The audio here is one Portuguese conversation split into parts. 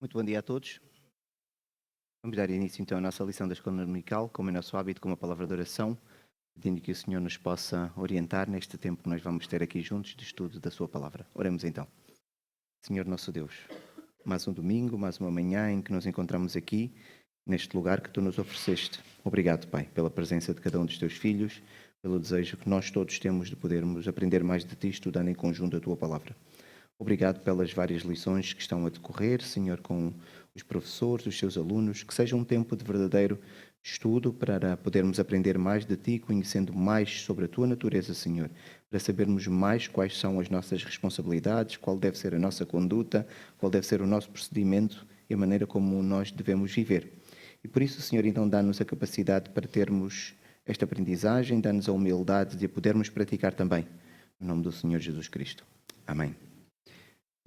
Muito bom dia a todos. Vamos dar início então à nossa lição da Escola Dominical, como é nosso hábito, com uma palavra de oração, pedindo que o Senhor nos possa orientar neste tempo que nós vamos ter aqui juntos de estudo da Sua Palavra. Oremos então. Senhor nosso Deus, mais um domingo, mais uma manhã em que nos encontramos aqui, neste lugar que Tu nos ofereceste. Obrigado, Pai, pela presença de cada um dos Teus filhos, pelo desejo que nós todos temos de podermos aprender mais de Ti, estudando em conjunto a Tua Palavra. Obrigado pelas várias lições que estão a decorrer, Senhor, com os professores, os seus alunos, que seja um tempo de verdadeiro estudo para podermos aprender mais de Ti, conhecendo mais sobre a Tua natureza, Senhor, para sabermos mais quais são as nossas responsabilidades, qual deve ser a nossa conduta, qual deve ser o nosso procedimento e a maneira como nós devemos viver. E por isso, Senhor, então dá-nos a capacidade para termos esta aprendizagem, dá-nos a humildade de a podermos praticar também. Em nome do Senhor Jesus Cristo. Amém.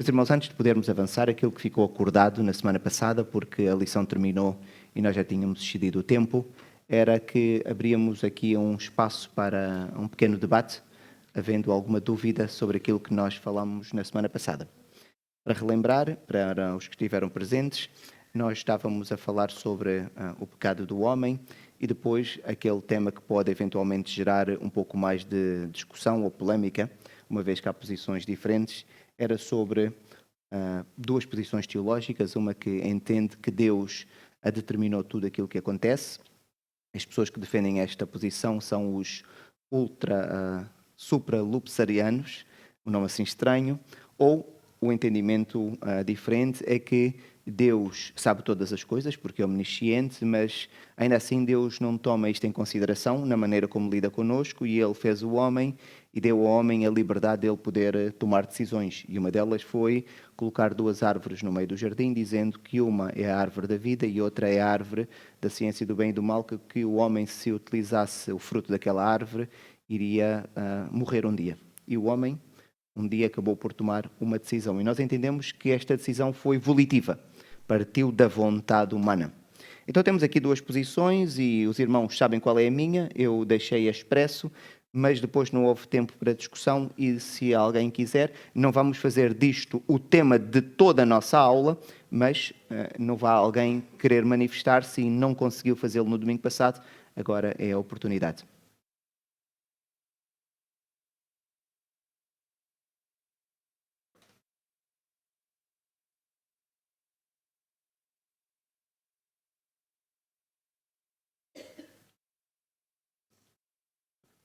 Meus irmãos, antes de podermos avançar, aquilo que ficou acordado na semana passada, porque a lição terminou e nós já tínhamos excedido o tempo, era que abríamos aqui um espaço para um pequeno debate, havendo alguma dúvida sobre aquilo que nós falamos na semana passada. Para relembrar, para os que estiveram presentes, nós estávamos a falar sobre o pecado do homem e depois aquele tema que pode eventualmente gerar um pouco mais de discussão ou polémica, uma vez que há posições diferentes, era sobre duas posições teológicas, uma que entende que Deus determinou tudo aquilo que acontece. As pessoas que defendem esta posição são os supralapsarianos, um nome assim estranho, ou o entendimento diferente é que Deus sabe todas as coisas, porque é omnisciente, mas ainda assim Deus não toma isto em consideração na maneira como lida connosco, e Ele fez o homem e deu ao homem a liberdade de ele poder tomar decisões. E uma delas foi colocar duas árvores no meio do jardim, dizendo que uma é a árvore da vida e outra é a árvore da ciência do bem e do mal, que o homem, se utilizasse o fruto daquela árvore, iria morrer um dia. E o homem, um dia, acabou por tomar uma decisão. E nós entendemos que esta decisão foi volitiva, partiu da vontade humana. Então temos aqui duas posições e os irmãos sabem qual é a minha, eu deixei-a expresso, mas depois não houve tempo para discussão e se alguém quiser, não vamos fazer disto o tema de toda a nossa aula, mas não vá alguém querer manifestar-se e não conseguiu fazê-lo no domingo passado, agora é a oportunidade.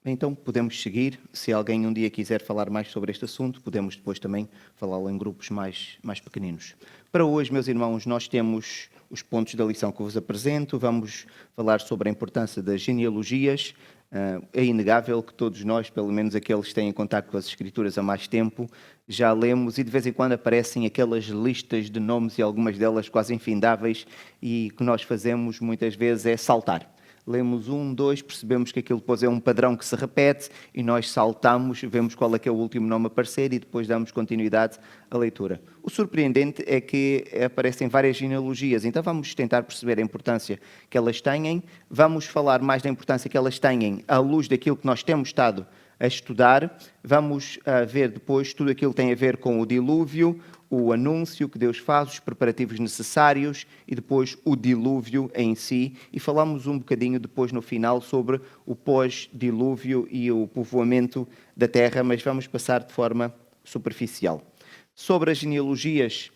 Então podemos seguir. Se alguém um dia quiser falar mais sobre este assunto, podemos depois também falá-lo em grupos mais pequeninos. Para hoje, meus irmãos, nós temos os pontos da lição que vos apresento. Vamos falar sobre a importância das genealogias. É inegável que todos nós, pelo menos aqueles que têm contato com as Escrituras há mais tempo, já lemos e de vez em quando aparecem aquelas listas de nomes e algumas delas quase infindáveis, e o que nós fazemos muitas vezes é saltar. Lemos 1, 2, percebemos que aquilo depois é um padrão que se repete e nós saltamos, vemos qual é que é o último nome a aparecer e depois damos continuidade à leitura. O surpreendente é que aparecem várias genealogias, então vamos tentar perceber a importância que elas têm, vamos falar mais da importância que elas têm à luz daquilo que nós temos estado a estudar, vamos ver depois tudo aquilo que tem a ver com o dilúvio, o anúncio que Deus faz, os preparativos necessários e depois o dilúvio em si. E falamos um bocadinho depois no final sobre o pós-dilúvio e o povoamento da terra, mas vamos passar de forma superficial. Sobre as genealogias,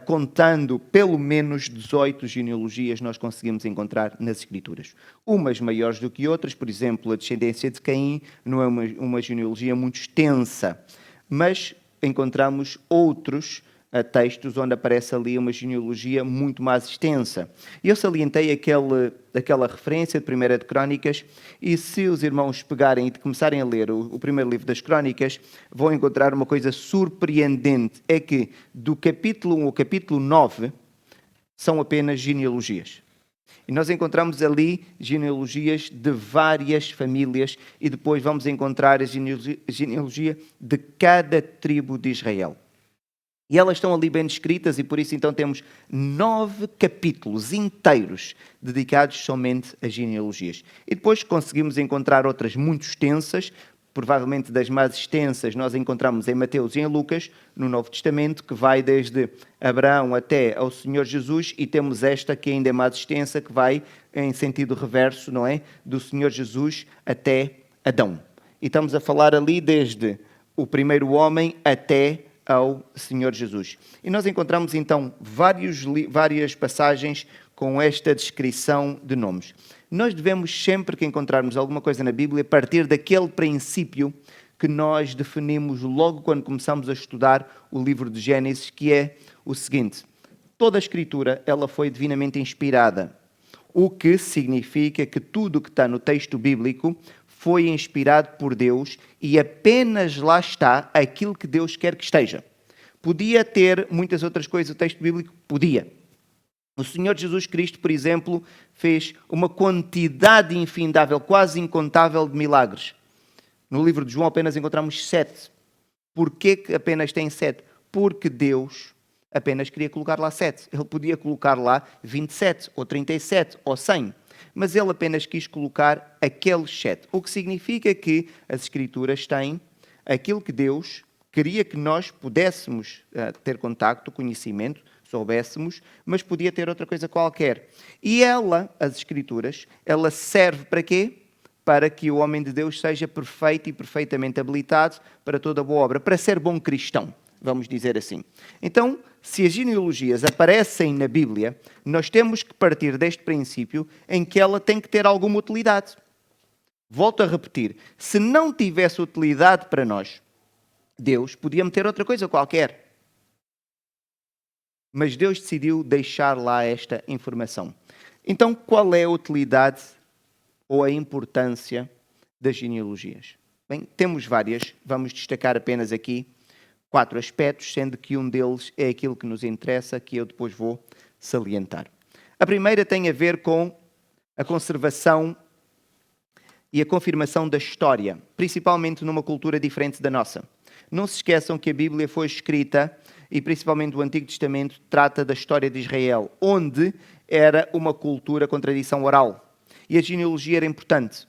contando pelo menos 18 genealogias nós conseguimos encontrar nas Escrituras. Umas maiores do que outras, por exemplo, a descendência de Caim não é uma genealogia muito extensa, mas encontramos outros textos onde aparece ali uma genealogia muito mais extensa. E eu salientei aquela referência de 1 de Crónicas, e se os irmãos pegarem e começarem a ler o primeiro livro das Crónicas, vão encontrar uma coisa surpreendente, é que do capítulo 1 ao capítulo 9 são apenas genealogias. E nós encontramos ali genealogias de várias famílias e depois vamos encontrar a genealogia de cada tribo de Israel. E elas estão ali bem descritas e por isso então temos 9 capítulos inteiros dedicados somente a genealogias. E depois conseguimos encontrar outras muito extensas, provavelmente das mais extensas, nós encontramos em Mateus e em Lucas, no Novo Testamento, que vai desde Abraão até ao Senhor Jesus, e temos esta que ainda é mais extensa, que vai em sentido reverso, não é? Do Senhor Jesus até Adão. E estamos a falar ali desde o primeiro homem até ao Senhor Jesus. E nós encontramos então várias passagens com esta descrição de nomes. Nós devemos sempre que encontrarmos alguma coisa na Bíblia partir daquele princípio que nós definimos logo quando começamos a estudar o livro de Gênesis, que é o seguinte: toda a Escritura ela foi divinamente inspirada, o que significa que tudo o que está no texto bíblico foi inspirado por Deus e apenas lá está aquilo que Deus quer que esteja. Podia ter muitas outras coisas o texto bíblico? Podia. O Senhor Jesus Cristo, por exemplo, fez uma quantidade infindável, quase incontável de milagres. No livro de João apenas encontramos 7. Porquê que apenas tem 7? Porque Deus apenas queria colocar lá 7. Ele podia colocar lá 27, ou 37, ou 100. Mas ele apenas quis colocar aqueles 7. O que significa que as Escrituras têm aquilo que Deus queria que nós pudéssemos ter contacto, conhecimento, soubéssemos, mas podia ter outra coisa qualquer. E as Escrituras, ela serve para quê? Para que o homem de Deus seja perfeito e perfeitamente habilitado para toda boa obra, para ser bom cristão, vamos dizer assim. Então, se as genealogias aparecem na Bíblia, nós temos que partir deste princípio em que ela tem que ter alguma utilidade. Volto a repetir, se não tivesse utilidade para nós, Deus podia meter outra coisa qualquer. Mas Deus decidiu deixar lá esta informação. Então, qual é a utilidade ou a importância das genealogias? Bem, temos várias, vamos destacar apenas aqui 4 aspectos, sendo que um deles é aquilo que nos interessa, que eu depois vou salientar. A primeira tem a ver com a conservação e a confirmação da história, principalmente numa cultura diferente da nossa. Não se esqueçam que a Bíblia foi escrita, e principalmente o Antigo Testamento, trata da história de Israel, onde era uma cultura com tradição oral. E a genealogia era importante.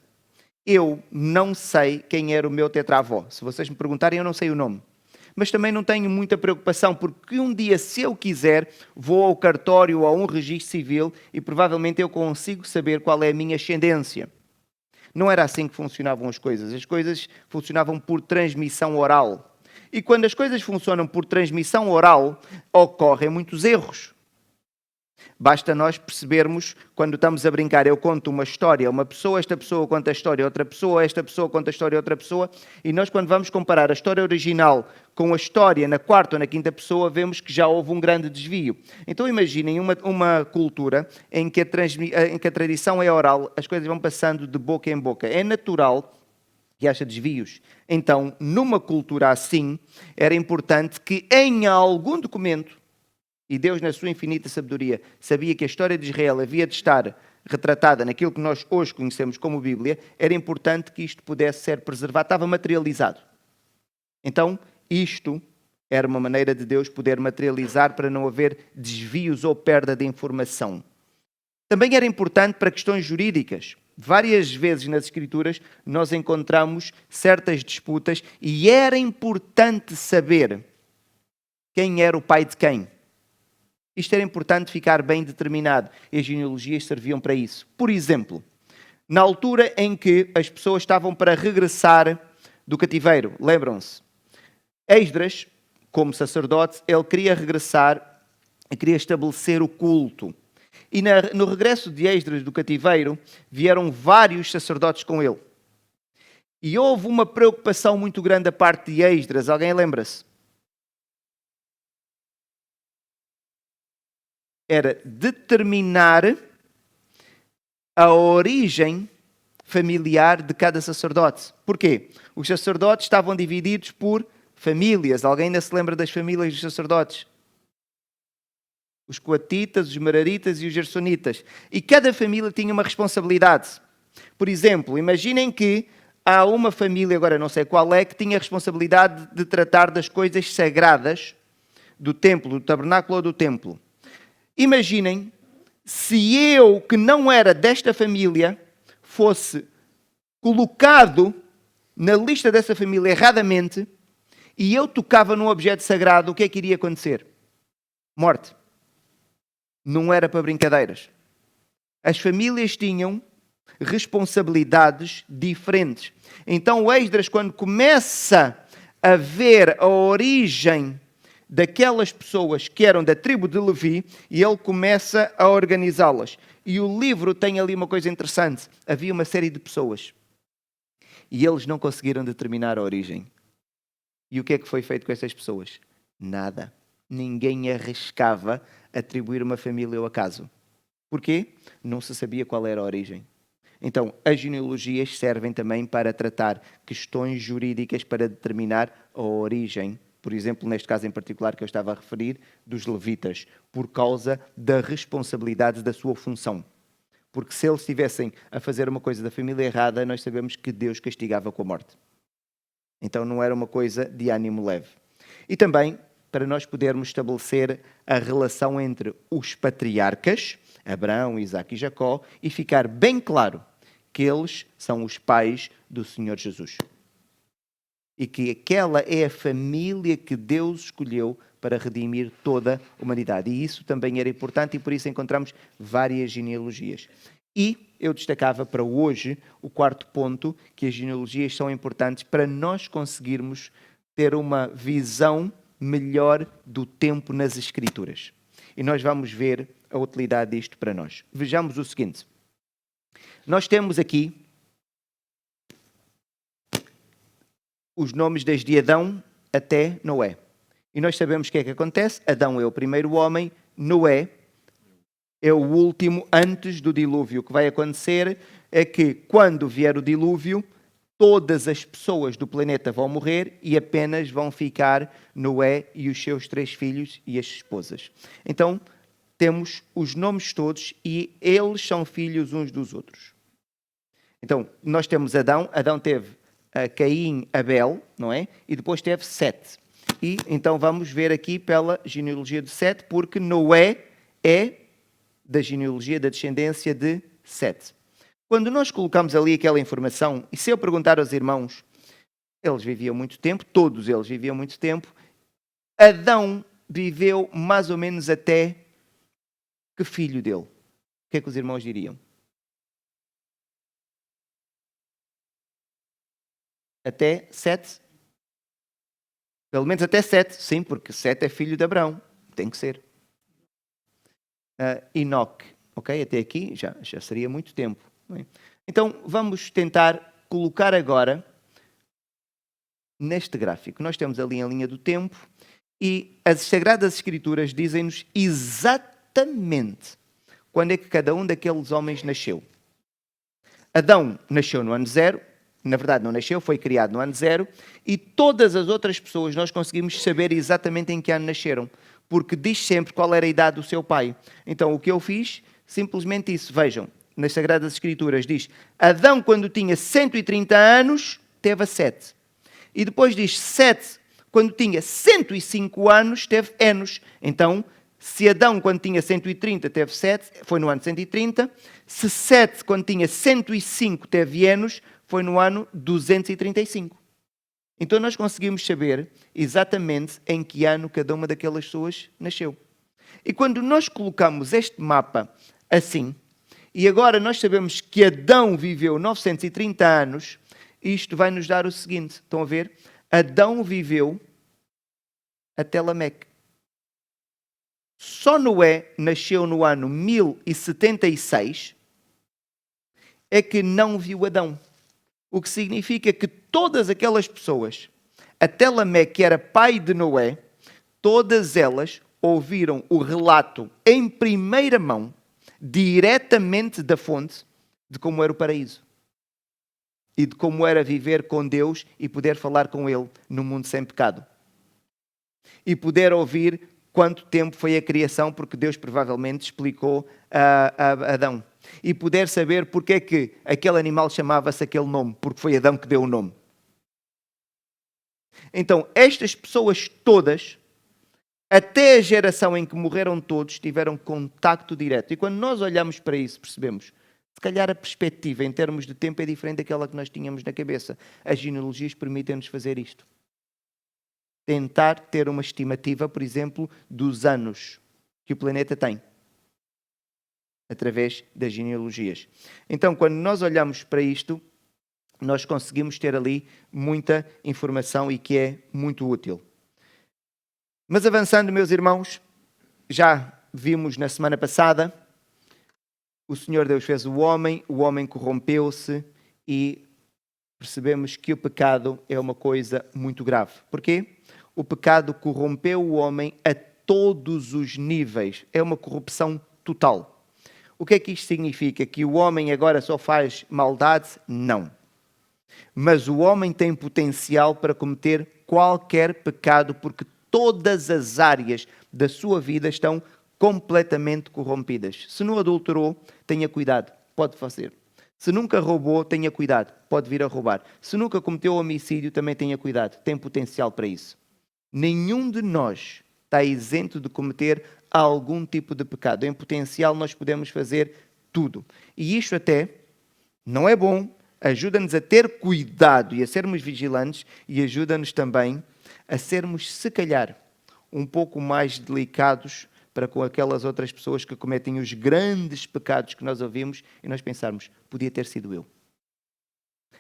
Eu não sei quem era o meu tetravó. Se vocês me perguntarem, eu não sei o nome. Mas também não tenho muita preocupação, porque um dia, se eu quiser, vou ao cartório ou a um registro civil e provavelmente eu consigo saber qual é a minha ascendência. Não era assim que funcionavam as coisas. As coisas funcionavam por transmissão oral. E quando as coisas funcionam por transmissão oral, ocorrem muitos erros. Basta nós percebermos, quando estamos a brincar, eu conto uma história a uma pessoa, esta pessoa conta a história a outra pessoa, esta pessoa conta a história a outra pessoa, e nós, quando vamos comparar a história original com a história na quarta ou na quinta pessoa, vemos que já houve um grande desvio. Então imaginem uma cultura em que a tradição é oral, as coisas vão passando de boca em boca. É natural que haja desvios. Então, numa cultura assim, era importante que em algum documento, e Deus, na sua infinita sabedoria, sabia que a história de Israel havia de estar retratada naquilo que nós hoje conhecemos como Bíblia, era importante que isto pudesse ser preservado, estava materializado. Então, isto era uma maneira de Deus poder materializar para não haver desvios ou perda de informação. Também era importante para questões jurídicas. Várias vezes nas Escrituras nós encontramos certas disputas e era importante saber quem era o pai de quem. Isto era importante ficar bem determinado e as genealogias serviam para isso. Por exemplo, na altura em que as pessoas estavam para regressar do cativeiro, lembram-se? Esdras, como sacerdote, ele queria regressar e queria estabelecer o culto. E no regresso de Esdras do cativeiro, vieram vários sacerdotes com ele. E houve uma preocupação muito grande da parte de Esdras. Alguém lembra-se? Era determinar a origem familiar de cada sacerdote. Porquê? Os sacerdotes estavam divididos por famílias. Alguém ainda se lembra das famílias dos sacerdotes? Os coatitas, os meraritas e os gersonitas. E cada família tinha uma responsabilidade. Por exemplo, imaginem que há uma família, agora não sei qual é, que tinha a responsabilidade de tratar das coisas sagradas do templo, do tabernáculo ou do templo. Imaginem se eu, que não era desta família, fosse colocado na lista dessa família erradamente e eu tocava num objeto sagrado, o que é que iria acontecer? Morte. Não era para brincadeiras. As famílias tinham responsabilidades diferentes. Então o Esdras, quando começa a ver a origem daquelas pessoas que eram da tribo de Levi, e ele começa a organizá-las. E o livro tem ali uma coisa interessante. Havia uma série de pessoas. E eles não conseguiram determinar a origem. E o que é que foi feito com essas pessoas? Nada. Ninguém arriscava atribuir uma família ao acaso. Porquê? Não se sabia qual era a origem. Então, as genealogias servem também para tratar questões jurídicas para determinar a origem. Por exemplo, neste caso em particular que eu estava a referir, dos levitas, por causa da responsabilidade da sua função. Porque se eles estivessem a fazer uma coisa da família errada, nós sabemos que Deus castigava com a morte. Então não era uma coisa de ânimo leve. E também para nós podermos estabelecer a relação entre os patriarcas, Abraão, Isaque e Jacó, e ficar bem claro que eles são os pais do Senhor Jesus. E que aquela é a família que Deus escolheu para redimir toda a humanidade. E isso também era importante e por isso encontramos várias genealogias. E eu destacava para hoje o quarto ponto, que as genealogias são importantes para nós conseguirmos ter uma visão melhor do tempo nas Escrituras. E nós vamos ver a utilidade disto para nós. Vejamos o seguinte. Nós temos aqui os nomes desde Adão até Noé. E nós sabemos o que é que acontece. Adão é o primeiro homem, Noé é o último antes do dilúvio. O que vai acontecer é que quando vier o dilúvio, todas as pessoas do planeta vão morrer e apenas vão ficar Noé e os seus 3 filhos e as esposas. Então, temos os nomes todos e eles são filhos uns dos outros. Então, nós temos Adão. Adão teve Caim, Abel, não é? E depois teve Sete. E então vamos ver aqui pela genealogia de Sete, porque Noé é da genealogia da descendência de Sete. Quando nós colocamos ali aquela informação, e se eu perguntar aos irmãos, eles viviam muito tempo, todos eles viviam muito tempo, Adão viveu mais ou menos até que filho dele? O que é que os irmãos diriam? Até 7? Pelo menos até 7, sim, porque 7 é filho de Abraão, tem que ser. Enoque, ok? Até aqui já seria muito tempo. Então vamos tentar colocar agora neste gráfico. Nós temos ali a linha do tempo e as Sagradas Escrituras dizem-nos exatamente quando é que cada um daqueles homens nasceu. Adão nasceu no ano 0, na verdade não nasceu, foi criado no ano 0, e todas as outras pessoas nós conseguimos saber exatamente em que ano nasceram, porque diz sempre qual era a idade do seu pai. Então o que eu fiz, simplesmente isso, vejam, nas Sagradas Escrituras diz, Adão quando tinha 130 anos, teve 7. E depois diz, 7, quando tinha 105 anos, teve Enos. Então, se Adão, quando tinha 130, teve 7, foi no ano 130. Se 7, quando tinha 105, teve Enos, foi no ano 235. Então, nós conseguimos saber exatamente em que ano cada uma daquelas pessoas nasceu. E quando nós colocamos este mapa assim, e agora nós sabemos que Adão viveu 930 anos, isto vai nos dar o seguinte, estão a ver? Adão viveu até Lameque. Só Noé nasceu no ano 1076, é que não viu Adão. O que significa que todas aquelas pessoas, até Lameque, que era pai de Noé, todas elas ouviram o relato em primeira mão, diretamente da fonte, de como era o paraíso. E de como era viver com Deus e poder falar com Ele no mundo sem pecado. E poder ouvir quanto tempo foi a criação, porque Deus provavelmente explicou a Adão. E poder saber porque é que aquele animal chamava-se aquele nome, porque foi Adão que deu o nome. Então, estas pessoas todas, até a geração em que morreram todos, tiveram contacto direto. E quando nós olhamos para isso, percebemos, Se calhar a perspectiva em termos de tempo é diferente daquela que nós tínhamos na cabeça. As genealogias permitem-nos fazer isto. Tentar ter uma estimativa, por exemplo, dos anos que o planeta tem, através das genealogias. Então, quando nós olhamos para isto, nós conseguimos ter ali muita informação e que é muito útil. Mas avançando, meus irmãos, já vimos na semana passada, o Senhor Deus fez o homem corrompeu-se e percebemos que o pecado é uma coisa muito grave. Porquê? O pecado corrompeu o homem a todos os níveis. É uma corrupção total. O que é que isto significa? Que o homem agora só faz maldade? Não. Mas o homem tem potencial para cometer qualquer pecado, porque todas as áreas da sua vida estão completamente corrompidas. Se não adulterou, tenha cuidado, pode fazer. Se nunca roubou, tenha cuidado, pode vir a roubar. Se nunca cometeu homicídio, também tenha cuidado, tem potencial para isso. Nenhum de nós está isento de cometer algum tipo de pecado. Em potencial, nós podemos fazer tudo. E isto até não é bom, ajuda-nos a ter cuidado e a sermos vigilantes e ajuda-nos também a sermos, se calhar, um pouco mais delicados para com aquelas outras pessoas que cometem os grandes pecados que nós ouvimos e nós pensarmos, podia ter sido eu.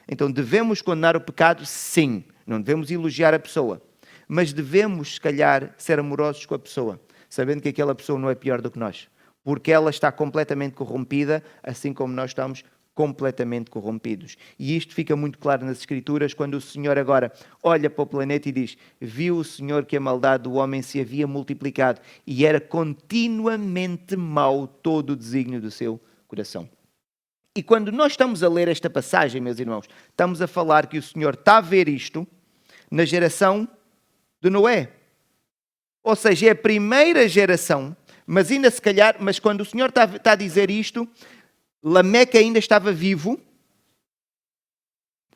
Então devemos condenar o pecado? Sim. Não devemos elogiar a pessoa. Mas devemos, se calhar, ser amorosos com a pessoa, sabendo que aquela pessoa não é pior do que nós. Porque ela está completamente corrompida, assim como nós estamos completamente corrompidos. E isto fica muito claro nas Escrituras, quando o Senhor agora olha para o planeta e diz: viu o Senhor que a maldade do homem se havia multiplicado e era continuamente mau todo o desígnio do seu coração. E quando nós estamos a ler esta passagem, meus irmãos, estamos a falar que o Senhor está a ver isto na geração de Noé. Ou seja, é a primeira geração, mas ainda se calhar, mas quando o Senhor está a dizer isto, Lameque ainda estava vivo,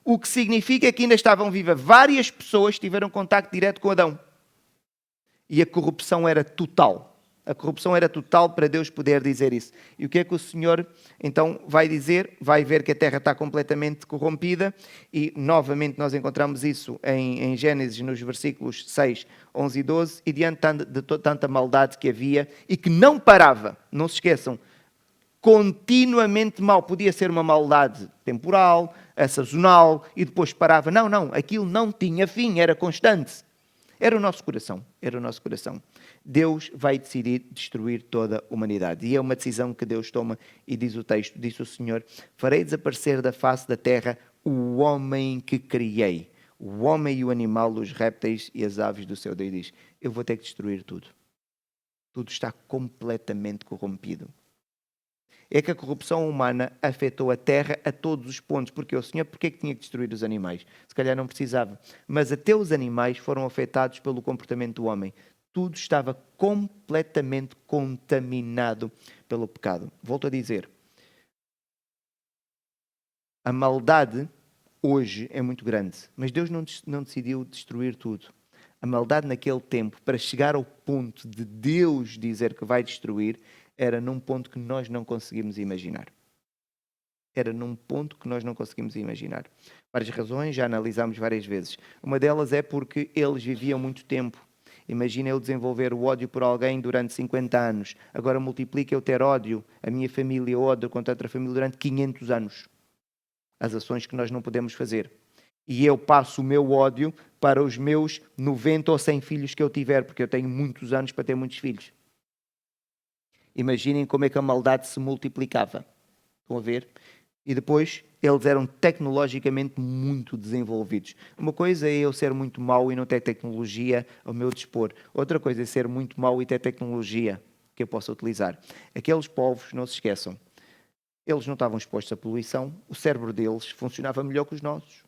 o que significa que ainda estavam vivas várias pessoas que tiveram contacto direto com Adão. E a corrupção era total. A corrupção era total para Deus poder dizer isso. E o que é que o Senhor então vai dizer? Vai ver que a terra está completamente corrompida e novamente nós encontramos isso em Gênesis nos versículos 6, 11 e 12 e diante de tanta maldade que havia e que não parava, não se esqueçam, continuamente mal. Podia ser uma maldade temporal, sazonal e depois parava. Não, aquilo não tinha fim, era constante. Era o nosso coração, era o nosso coração. Deus vai decidir destruir toda a humanidade. E é uma decisão que Deus toma e diz o texto, disse o Senhor: farei desaparecer da face da terra o homem que criei. O homem e o animal, os répteis e as aves do céu. Deus diz: eu vou ter que destruir tudo. Tudo está completamente corrompido. É que a corrupção humana afetou a terra a todos os pontos. Porque o Senhor, porque é que tinha que destruir os animais? Se calhar não precisava. Mas até os animais foram afetados pelo comportamento do homem. Tudo estava completamente contaminado pelo pecado. Volto a dizer, a maldade hoje é muito grande, mas Deus não decidiu destruir tudo. A maldade naquele tempo, para chegar ao ponto de Deus dizer que vai destruir, era num ponto que nós não conseguimos imaginar. Era num ponto que nós não conseguimos imaginar. Várias razões, já analisámos várias vezes. Uma delas é porque eles viviam muito tempo. Imagina eu desenvolver o ódio por alguém durante 50 anos. Agora multiplica eu ter ódio, a minha família ódio contra outra família durante 500 anos. As ações que nós não podemos fazer. E eu passo o meu ódio para os meus 90 ou 100 filhos que eu tiver, porque eu tenho muitos anos para ter muitos filhos. Imaginem como é que a maldade se multiplicava. Estão a ver? E depois, eles eram tecnologicamente muito desenvolvidos. Uma coisa é eu ser muito mau e não ter tecnologia ao meu dispor. Outra coisa é ser muito mau e ter tecnologia que eu possa utilizar. Aqueles povos, não se esqueçam, eles não estavam expostos à poluição, o cérebro deles funcionava melhor que os nossos.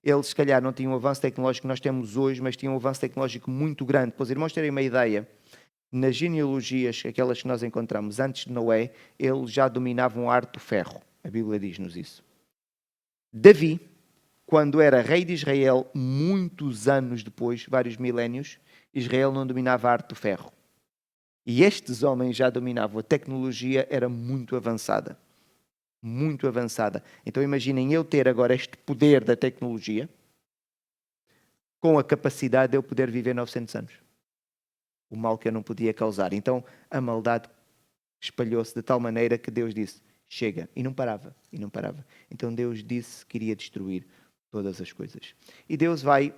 Eles, se calhar, não tinham o avanço tecnológico que nós temos hoje, mas tinham um avanço tecnológico muito grande. Para os irmãos terem uma ideia, nas genealogias, aquelas que nós encontramos antes de Noé, eles já dominavam a arte do ferro. A Bíblia diz-nos isso. Davi, quando era rei de Israel, muitos anos depois, vários milénios, Israel não dominava a arte do ferro. E estes homens já dominavam, a tecnologia era muito avançada. muito avançada. Então imaginem eu ter agora este poder da tecnologia com a capacidade de eu poder viver 900 anos. O mal que eu não podia causar. Então a maldade espalhou-se de tal maneira que Deus disse, chega. E não parava, e não parava. Então Deus disse que iria destruir todas as coisas. E Deus vai,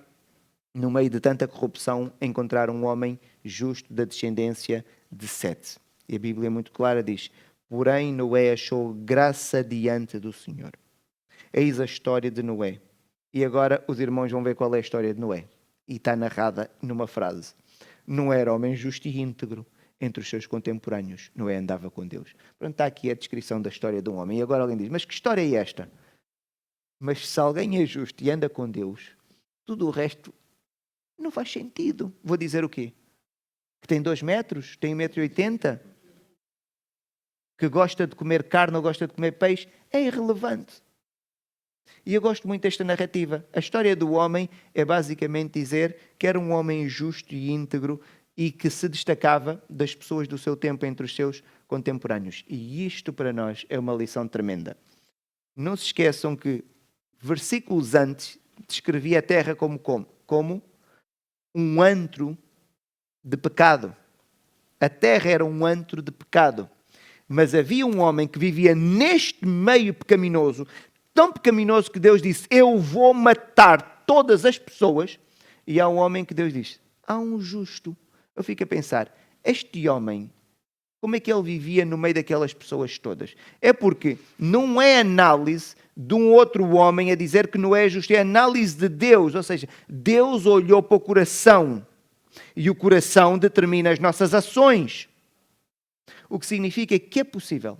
no meio de tanta corrupção, encontrar um homem justo da descendência de Sete. E a Bíblia é muito clara, diz, porém Noé achou graça diante do Senhor. Eis a história de Noé. E agora os irmãos vão ver qual é a história de Noé. E está narrada numa frase. Noé era homem justo e íntegro entre os seus contemporâneos. Noé andava com Deus. Pronto, está aqui a descrição da história de um homem. E agora alguém diz, mas que história é esta? Mas se alguém é justo e anda com Deus, tudo o resto não faz sentido. Vou dizer o quê? Que tem 2 metros? Tem 1,80 m? Que gosta de comer carne ou gosta de comer peixe? É irrelevante. E eu gosto muito desta narrativa. A história do homem é basicamente dizer que era um homem justo e íntegro e que se destacava das pessoas do seu tempo entre os seus contemporâneos. E isto para nós é uma lição tremenda. Não se esqueçam que versículos antes descrevia a terra como um antro de pecado. A terra era um antro de pecado. Mas havia um homem que vivia neste meio pecaminoso, tão pecaminoso que Deus disse, eu vou matar todas as pessoas. E há um homem que Deus diz, há um justo. Eu fico a pensar, este homem, como é que ele vivia no meio daquelas pessoas todas? É porque não é análise de um outro homem a dizer que não é justo, é análise de Deus. Ou seja, Deus olhou para o coração e o coração determina as nossas ações. O que significa que é possível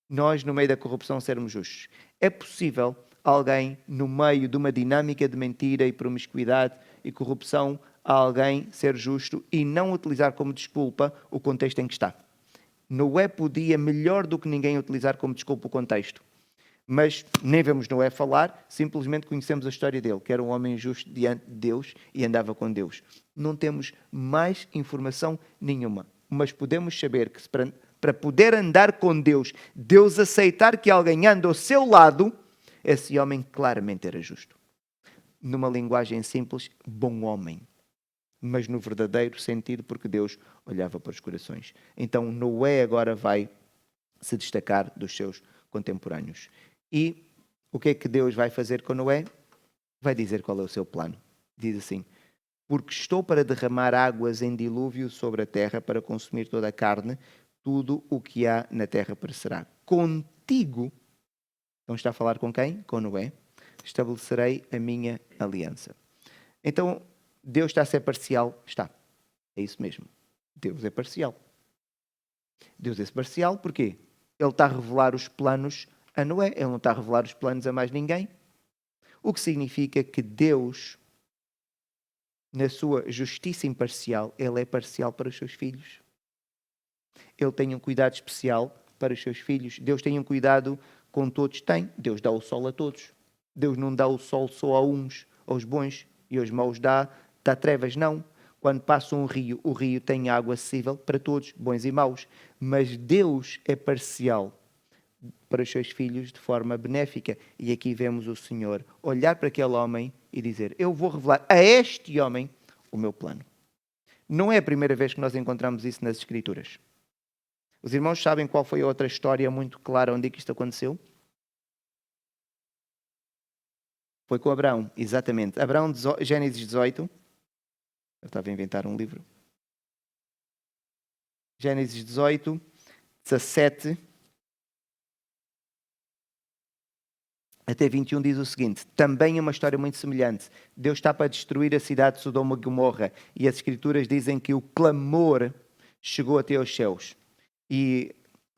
nós, no meio da corrupção, sermos justos. É possível alguém, no meio de uma dinâmica de mentira e promiscuidade e corrupção, alguém ser justo e não utilizar como desculpa o contexto em que está. Noé podia, melhor do que ninguém, utilizar como desculpa o contexto. Mas nem vemos Noé falar, simplesmente conhecemos a história dele, que era um homem justo diante de Deus e andava com Deus. Não temos mais informação nenhuma, mas podemos saber que para poder andar com Deus, Deus aceitar que alguém ande ao seu lado, esse homem claramente era justo. Numa linguagem simples, bom homem. Mas no verdadeiro sentido, porque Deus olhava para os corações. Então Noé agora vai se destacar dos seus contemporâneos. E o que é que Deus vai fazer com Noé? Vai dizer qual é o seu plano. Diz assim, porque estou para derramar águas em dilúvio sobre a terra para consumir toda a carne, tudo o que há na terra perecerá. Contigo, então está a falar com quem? Com Noé. Estabelecerei a minha aliança. Então, Deus está a ser parcial? Está. É isso mesmo. Deus é parcial. Deus é parcial porquê? Ele está a revelar os planos a Noé. Ele não está a revelar os planos a mais ninguém. O que significa que Deus, na sua justiça imparcial, Ele é parcial para os seus filhos. Ele tem um cuidado especial para os seus filhos. Deus tem um cuidado com todos. Tem. Deus dá o sol a todos. Deus não dá o sol só a uns, aos bons, e aos maus dá trevas. Não. Quando passa um rio, o rio tem água acessível para todos, bons e maus. Mas Deus é parcial para os seus filhos de forma benéfica. E aqui vemos o Senhor olhar para aquele homem e dizer, eu vou revelar a este homem o meu plano. Não é a primeira vez que nós encontramos isso nas Escrituras. Os irmãos sabem qual foi a outra história muito clara onde é que isto aconteceu? Foi com Abraão, exatamente. Abraão, Gênesis 18. Eu estava a inventar um livro. Gênesis 18, 17 até 21 diz o seguinte, também é uma história muito semelhante. Deus está para destruir a cidade de Sodoma e Gomorra e as Escrituras dizem que o clamor chegou até aos céus. E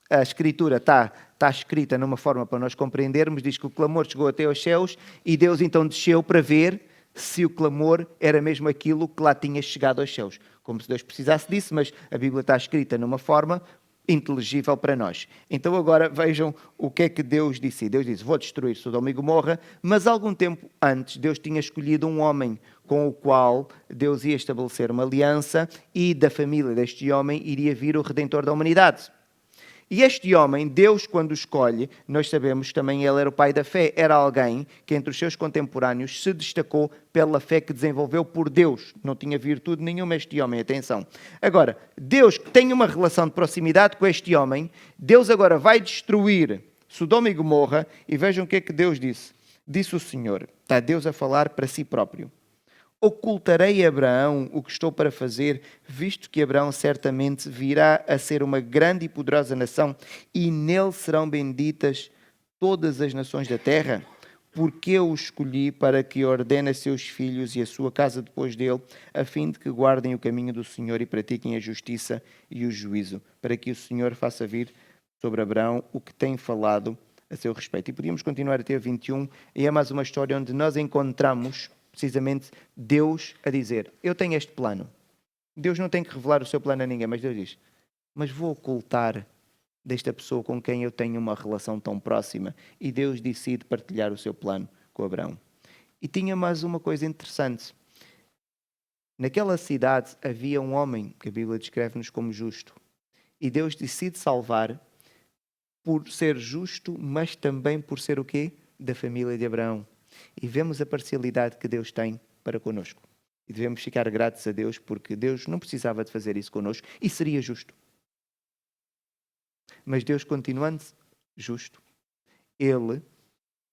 a Escritura está escrita numa forma para nós compreendermos, diz que o clamor chegou até aos céus e Deus então desceu para ver se o clamor era mesmo aquilo que lá tinha chegado aos céus. Como se Deus precisasse disso, mas a Bíblia está escrita numa forma inteligível para nós. Então agora vejam o que é que Deus disse. Deus disse, vou destruir Sodoma e Gomorra, mas algum tempo antes Deus tinha escolhido um homem com o qual Deus ia estabelecer uma aliança e da família deste homem iria vir o Redentor da humanidade. E este homem, Deus quando o escolhe, nós sabemos que também ele era o pai da fé, era alguém que entre os seus contemporâneos se destacou pela fé que desenvolveu por Deus. Não tinha virtude nenhuma este homem, atenção. Agora, Deus que tem uma relação de proximidade com este homem, Deus agora vai destruir Sodoma e Gomorra, e vejam o que é que Deus disse. Disse o Senhor, está Deus a falar para si próprio. Ocultarei a Abraão o que estou para fazer, visto que Abraão certamente virá a ser uma grande e poderosa nação, e nele serão benditas todas as nações da terra, porque eu o escolhi para que ordene a seus filhos e a sua casa depois dele, a fim de que guardem o caminho do Senhor e pratiquem a justiça e o juízo, para que o Senhor faça vir sobre Abraão o que tem falado a seu respeito. E podíamos continuar até o 21, e é mais uma história onde nós encontramos precisamente Deus a dizer, eu tenho este plano. Deus não tem que revelar o seu plano a ninguém, mas Deus diz, mas vou ocultar desta pessoa com quem eu tenho uma relação tão próxima. E Deus decide partilhar o seu plano com Abraão. E tinha mais uma coisa interessante. Naquela cidade havia um homem, que a Bíblia descreve-nos como justo. E Deus decide salvar por ser justo, mas também por ser o quê? Da família de Abraão. E vemos a parcialidade que Deus tem para connosco. E devemos ficar gratos a Deus, porque Deus não precisava de fazer isso connosco e seria justo. Mas Deus, continuando justo, Ele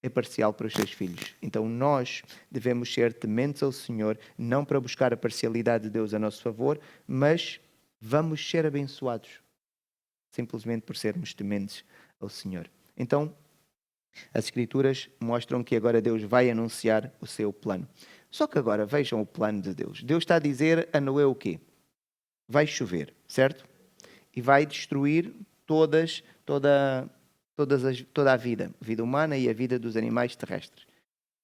é parcial para os seus filhos. Então nós devemos ser tementes ao Senhor, não para buscar a parcialidade de Deus a nosso favor, mas vamos ser abençoados, simplesmente por sermos tementes ao Senhor. Então, as Escrituras mostram que agora Deus vai anunciar o seu plano. Só que agora vejam o plano de Deus. Deus está a dizer a Noé o quê? Vai chover, certo? E vai destruir toda a vida humana e a vida dos animais terrestres.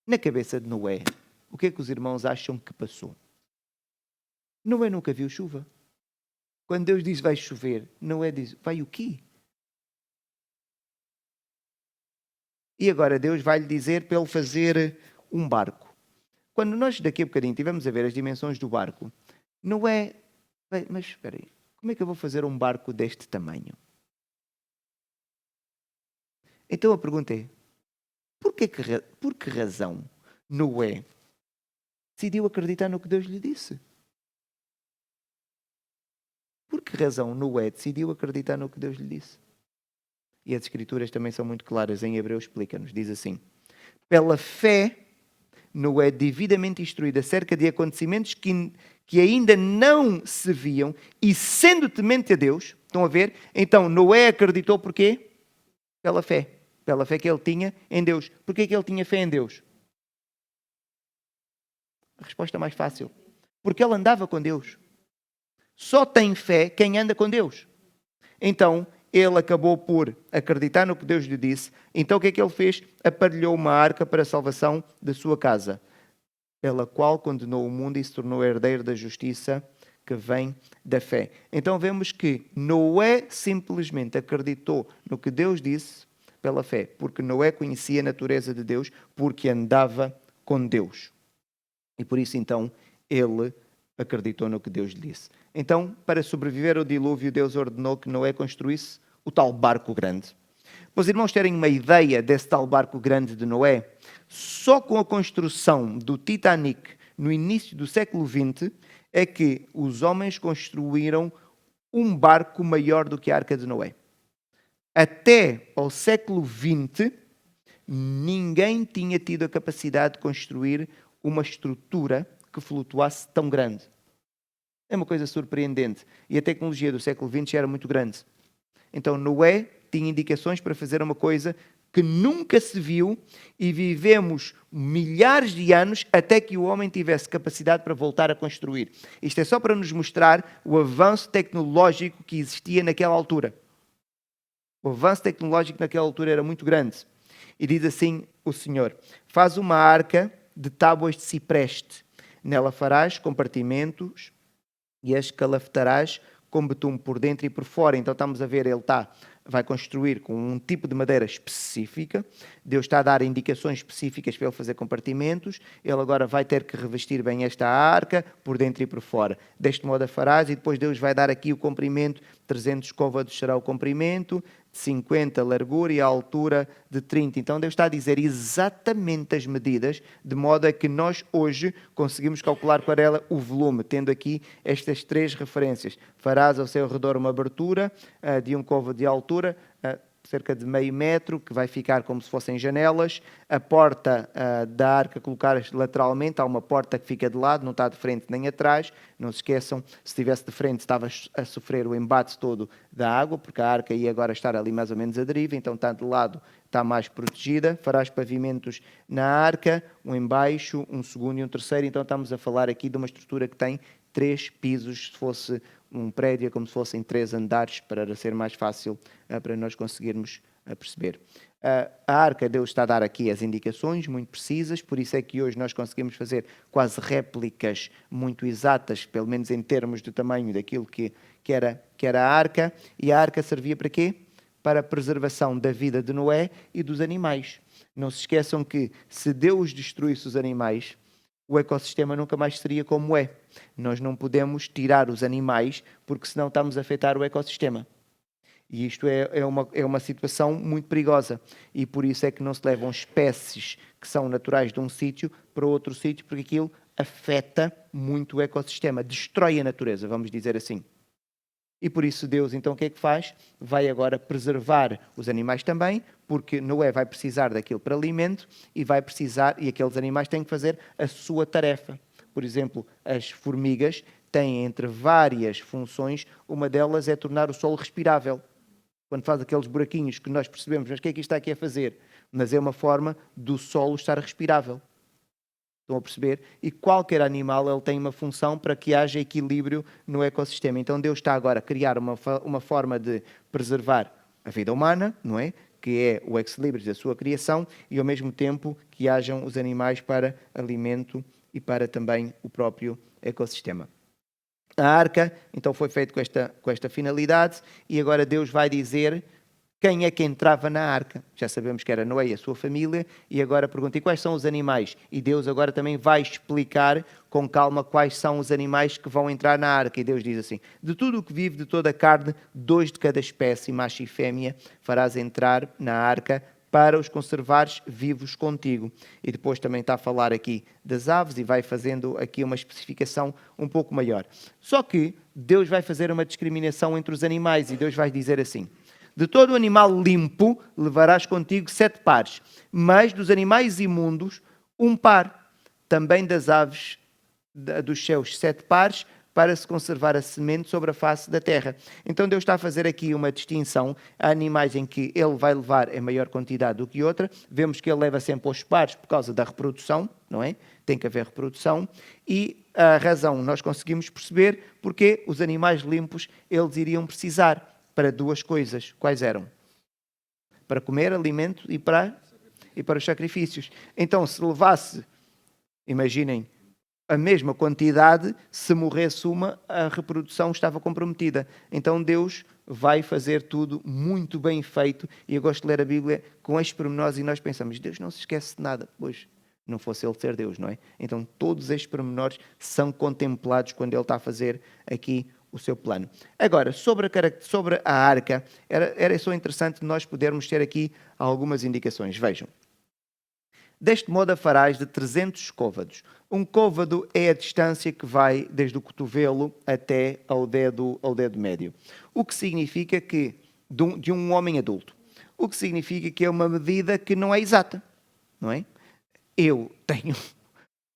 Na cabeça de Noé, o que é que os irmãos acham que passou? Noé nunca viu chuva. Quando Deus diz vai chover, Noé diz, vai o quê? E agora Deus vai lhe dizer para ele fazer um barco. Quando nós daqui a bocadinho estivermos a ver as dimensões do barco, Noé, mas espera aí, como é que eu vou fazer um barco deste tamanho? Então a pergunta é, por que razão Noé decidiu acreditar no que Deus lhe disse? Por que razão Noé decidiu acreditar no que Deus lhe disse? E as Escrituras também são muito claras, em Hebreus explica-nos, diz assim, pela fé, Noé, devidamente instruído acerca de acontecimentos que ainda não se viam, e sendo temente a Deus, estão a ver? Então Noé acreditou por quê? Pela fé que ele tinha em Deus. Porquê que ele tinha fé em Deus? A resposta mais fácil. Porque ele andava com Deus. Só tem fé quem anda com Deus. Então, ele acabou por acreditar no que Deus lhe disse. Então, o que é que ele fez? Aparelhou uma arca para a salvação da sua casa, pela qual condenou o mundo e se tornou herdeiro da justiça que vem da fé. Então, vemos que Noé simplesmente acreditou no que Deus disse pela fé, porque Noé conhecia a natureza de Deus, porque andava com Deus. E por isso, então, ele acreditou no que Deus lhe disse. Então, para sobreviver ao dilúvio, Deus ordenou que Noé construísse o tal barco grande. Para os irmãos terem uma ideia desse tal barco grande de Noé, só com a construção do Titanic no início do século XX é que os homens construíram um barco maior do que a Arca de Noé. Até ao século XX, ninguém tinha tido a capacidade de construir uma estrutura que flutuasse tão grande. É uma coisa surpreendente. E a tecnologia do século XX era muito grande. Então Noé tinha indicações para fazer uma coisa que nunca se viu e vivemos milhares de anos até que o homem tivesse capacidade para voltar a construir. Isto é só para nos mostrar o avanço tecnológico que existia naquela altura. O avanço tecnológico naquela altura era muito grande. E diz assim o Senhor, faz uma arca de tábuas de cipreste. Nela farás compartimentos e as calafetarás com betume por dentro e por fora. Então estamos a ver, ele está vai construir com um tipo de madeira específica. Deus está a dar indicações específicas para ele fazer compartimentos. Ele agora vai ter que revestir bem esta arca, por dentro e por fora. Deste modo a farás, e depois Deus vai dar aqui o comprimento, 300 côvados será o comprimento, de 50 a largura e a altura de 30. Então Deus está a dizer exatamente as medidas, de modo a que nós hoje conseguimos calcular para ela o volume, tendo aqui estas 3 referências. Farás ao seu redor uma abertura de um côvado de altura, cerca de meio metro, que vai ficar como se fossem janelas. A porta da arca colocar lateralmente, há uma porta que fica de lado, não está de frente nem atrás. Não se esqueçam, se estivesse de frente estava a sofrer o embate todo da água, porque a arca ia agora estar ali mais ou menos à deriva, então está de lado, está mais protegida. Farás pavimentos na arca, um em baixo, um segundo e um terceiro. Então estamos a falar aqui de uma estrutura que tem 3 pisos, se fosse um prédio, como se fossem 3 andares, para ser mais fácil para nós conseguirmos perceber. A arca, Deus está a dar aqui as indicações muito precisas, por isso é que hoje nós conseguimos fazer quase réplicas muito exatas, pelo menos em termos de tamanho daquilo que era a arca. E a arca servia para quê? Para a preservação da vida de Noé e dos animais. Não se esqueçam que se Deus destruísse os animais, o ecossistema nunca mais seria como é. Nós não podemos tirar os animais, porque senão estamos a afetar o ecossistema. E isto é uma situação muito perigosa. E por isso é que não se levam espécies que são naturais de um sítio para outro sítio, porque aquilo afeta muito o ecossistema, destrói a natureza, vamos dizer assim. E por isso Deus, então, o que é que faz? Vai agora preservar os animais também, porque Noé vai precisar daquilo para alimento e vai precisar, e aqueles animais têm que fazer a sua tarefa. Por exemplo, as formigas têm, entre várias funções, uma delas é tornar o solo respirável. Quando faz aqueles buraquinhos que nós percebemos, mas o que é que isto está aqui a fazer? Mas é uma forma do solo estar respirável. Estão a perceber? E qualquer animal ele tem uma função para que haja equilíbrio no ecossistema. Então Deus está agora a criar uma forma de preservar a vida humana, não é? Que é o ex-libris da sua criação, e ao mesmo tempo que hajam os animais para alimento e para também o próprio ecossistema. A arca, então, foi feita com esta finalidade, e agora Deus vai dizer quem é que entrava na arca. Já sabemos que era Noé e a sua família, e agora pergunta, e quais são os animais? E Deus agora também vai explicar com calma quais são os animais que vão entrar na arca. E Deus diz assim, de tudo o que vive, de toda a carne, 2 de cada espécie, macho e fêmea, farás entrar na arca, para os conservares vivos contigo. E depois também está a falar aqui das aves e vai fazendo aqui uma especificação um pouco maior. Só que Deus vai fazer uma discriminação entre os animais, e Deus vai dizer assim, de todo animal limpo levarás contigo 7 pares, mas dos animais imundos 1 par. Também das aves dos céus 7 pares, para se conservar a semente sobre a face da terra. Então Deus está a fazer aqui uma distinção. Há animais em que ele vai levar em maior quantidade do que outra. Vemos que ele leva sempre os pares por causa da reprodução, não é? Tem que haver reprodução. E a razão nós conseguimos perceber porque os animais limpos eles iriam precisar para 2 coisas. Quais eram? Para comer, alimento e para os sacrifícios. Então, se levasse, imaginem, a mesma quantidade, se morresse uma, a reprodução estava comprometida. Então Deus vai fazer tudo muito bem feito, e eu gosto de ler a Bíblia com estes pormenores, e nós pensamos, Deus não se esquece de nada, pois não fosse Ele ser Deus, não é? Então todos estes pormenores são contemplados quando Ele está a fazer aqui o seu plano. Agora, sobre a arca, era só interessante nós podermos ter aqui algumas indicações. Vejam. Deste modo a farás de 300 côvados. Um côvado é a distância que vai desde o cotovelo até ao dedo médio. O que significa que, de um homem adulto, o que significa que é uma medida que não é exata, não é? Eu tenho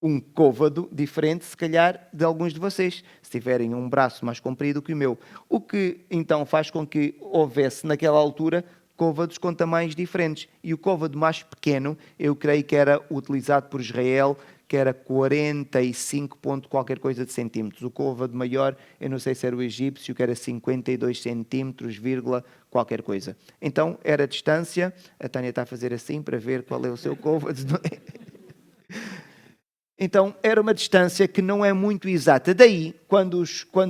um côvado diferente, se calhar, de alguns de vocês, se tiverem um braço mais comprido que o meu. O que, então, faz com que houvesse, naquela altura, côvados com tamanhos diferentes. E o côvado mais pequeno, eu creio que era utilizado por Israel, que era 45 ponto qualquer coisa de centímetros. O côvado maior, eu não sei se era o egípcio, que era 52 centímetros, vírgula, qualquer coisa. Então, era a distância. A Tânia está a fazer assim para ver qual é o seu côvado, não é? Então, era uma distância que não é muito exata. Daí, quando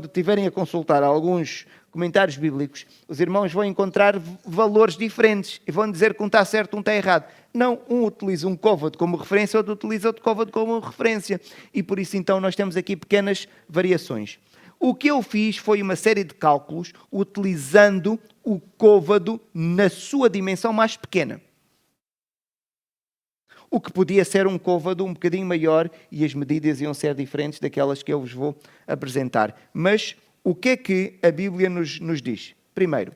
tiverem a consultar alguns comentários bíblicos, os irmãos vão encontrar valores diferentes e vão dizer que um está certo, um está errado. Não, um utiliza um côvado como referência, outro utiliza outro côvado como referência. E por isso então nós temos aqui pequenas variações. O que eu fiz foi uma série de cálculos utilizando o côvado na sua dimensão mais pequena. O que podia ser um côvado um bocadinho maior e as medidas iam ser diferentes daquelas que eu vos vou apresentar. Mas o que é que a Bíblia nos diz? Primeiro,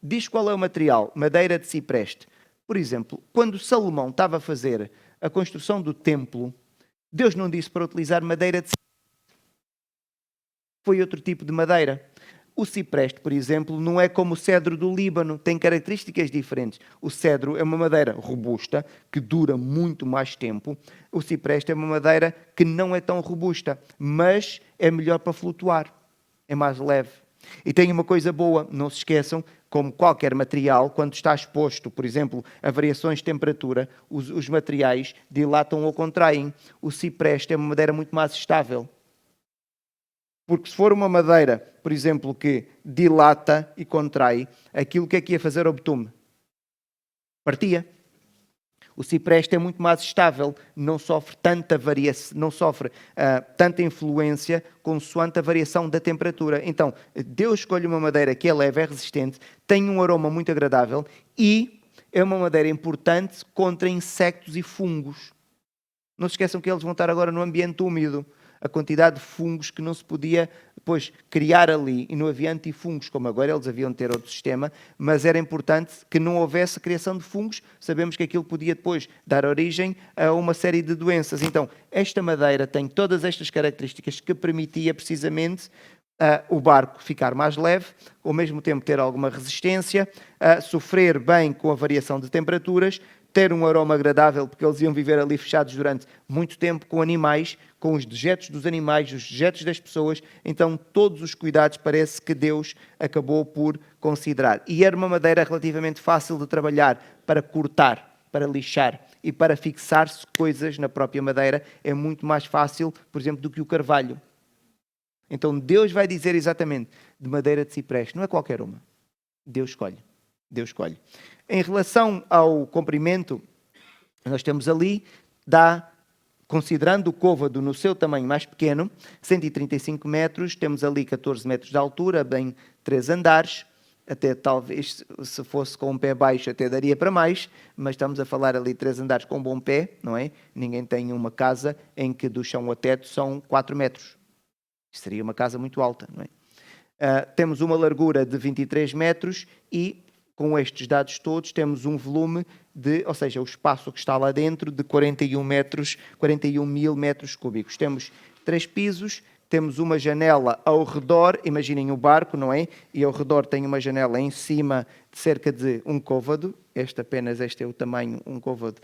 diz qual é o material, madeira de cipreste. Por exemplo, quando Salomão estava a fazer a construção do templo, Deus não disse para utilizar madeira de cipreste. Foi outro tipo de madeira. O cipreste, por exemplo, não é como o cedro do Líbano, tem características diferentes. O cedro é uma madeira robusta, que dura muito mais tempo. O cipreste é uma madeira que não é tão robusta, mas é melhor para flutuar, é mais leve. E tem uma coisa boa, não se esqueçam, como qualquer material, quando está exposto, por exemplo, a variações de temperatura, os materiais dilatam ou contraem. O cipreste é uma madeira muito mais estável. Porque se for uma madeira, por exemplo, que dilata e contrai, aquilo que é que ia fazer ao betume? Partia. O cipreste é muito mais estável, não sofre tanta variação, não sofre tanta influência consoante a variação da temperatura. Então, Deus escolhe uma madeira que é leve, é resistente, tem um aroma muito agradável e é uma madeira importante contra insectos e fungos. Não se esqueçam que eles vão estar agora no ambiente úmido. A quantidade de fungos que não se podia depois criar ali, e não havia antifungos, como agora eles haviam de ter outro sistema, mas era importante que não houvesse criação de fungos. Sabemos que aquilo podia depois dar origem a uma série de doenças. Então, esta madeira tem todas estas características que permitia precisamente o barco ficar mais leve, ao mesmo tempo ter alguma resistência, sofrer bem com a variação de temperaturas, ter um aroma agradável, porque eles iam viver ali fechados durante muito tempo com animais, com os dejetos dos animais, os dejetos das pessoas. Então, todos os cuidados parece que Deus acabou por considerar. E era uma madeira relativamente fácil de trabalhar para cortar, para lixar e para fixar-se coisas na própria madeira. É muito mais fácil, por exemplo, do que o carvalho. Então, Deus vai dizer exatamente de madeira de cipreste. Não é qualquer uma. Deus escolhe. Deus escolhe. Em relação ao comprimento, nós temos ali, considerando o côvado no seu tamanho mais pequeno, 135 metros, temos ali 14 metros de altura, bem 3 andares, até talvez, se fosse com um pé baixo, até daria para mais, mas estamos a falar ali 3 andares com um bom pé, não é? Ninguém tem uma casa em que do chão ao teto são 4 metros. Isto seria uma casa muito alta, não é? Temos uma largura de 23 metros e com estes dados todos, temos um volume ou seja, o espaço que está lá dentro de 41 mil metros cúbicos. Temos 3 pisos, temos uma janela ao redor, imaginem o barco, não é? E ao redor tem uma janela em cima de cerca de um côvado. Este é o tamanho, um côvado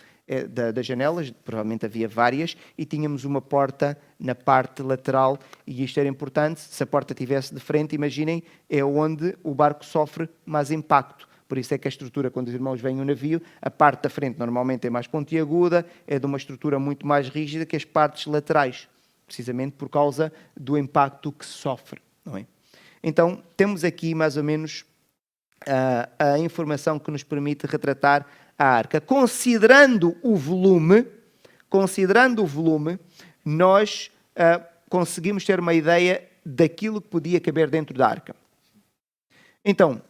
das janelas, provavelmente havia várias, e tínhamos uma porta na parte lateral, e isto era importante, se a porta estivesse de frente, imaginem, é onde o barco sofre mais impacto. Por isso é que a estrutura, quando os irmãos veem o navio, a parte da frente normalmente é mais pontiaguda, é de uma estrutura muito mais rígida que as partes laterais, precisamente por causa do impacto que sofre, não é? Então, temos aqui mais ou menos a informação que nos permite retratar a arca. Considerando o volume, nós conseguimos ter uma ideia daquilo que podia caber dentro da arca. Então,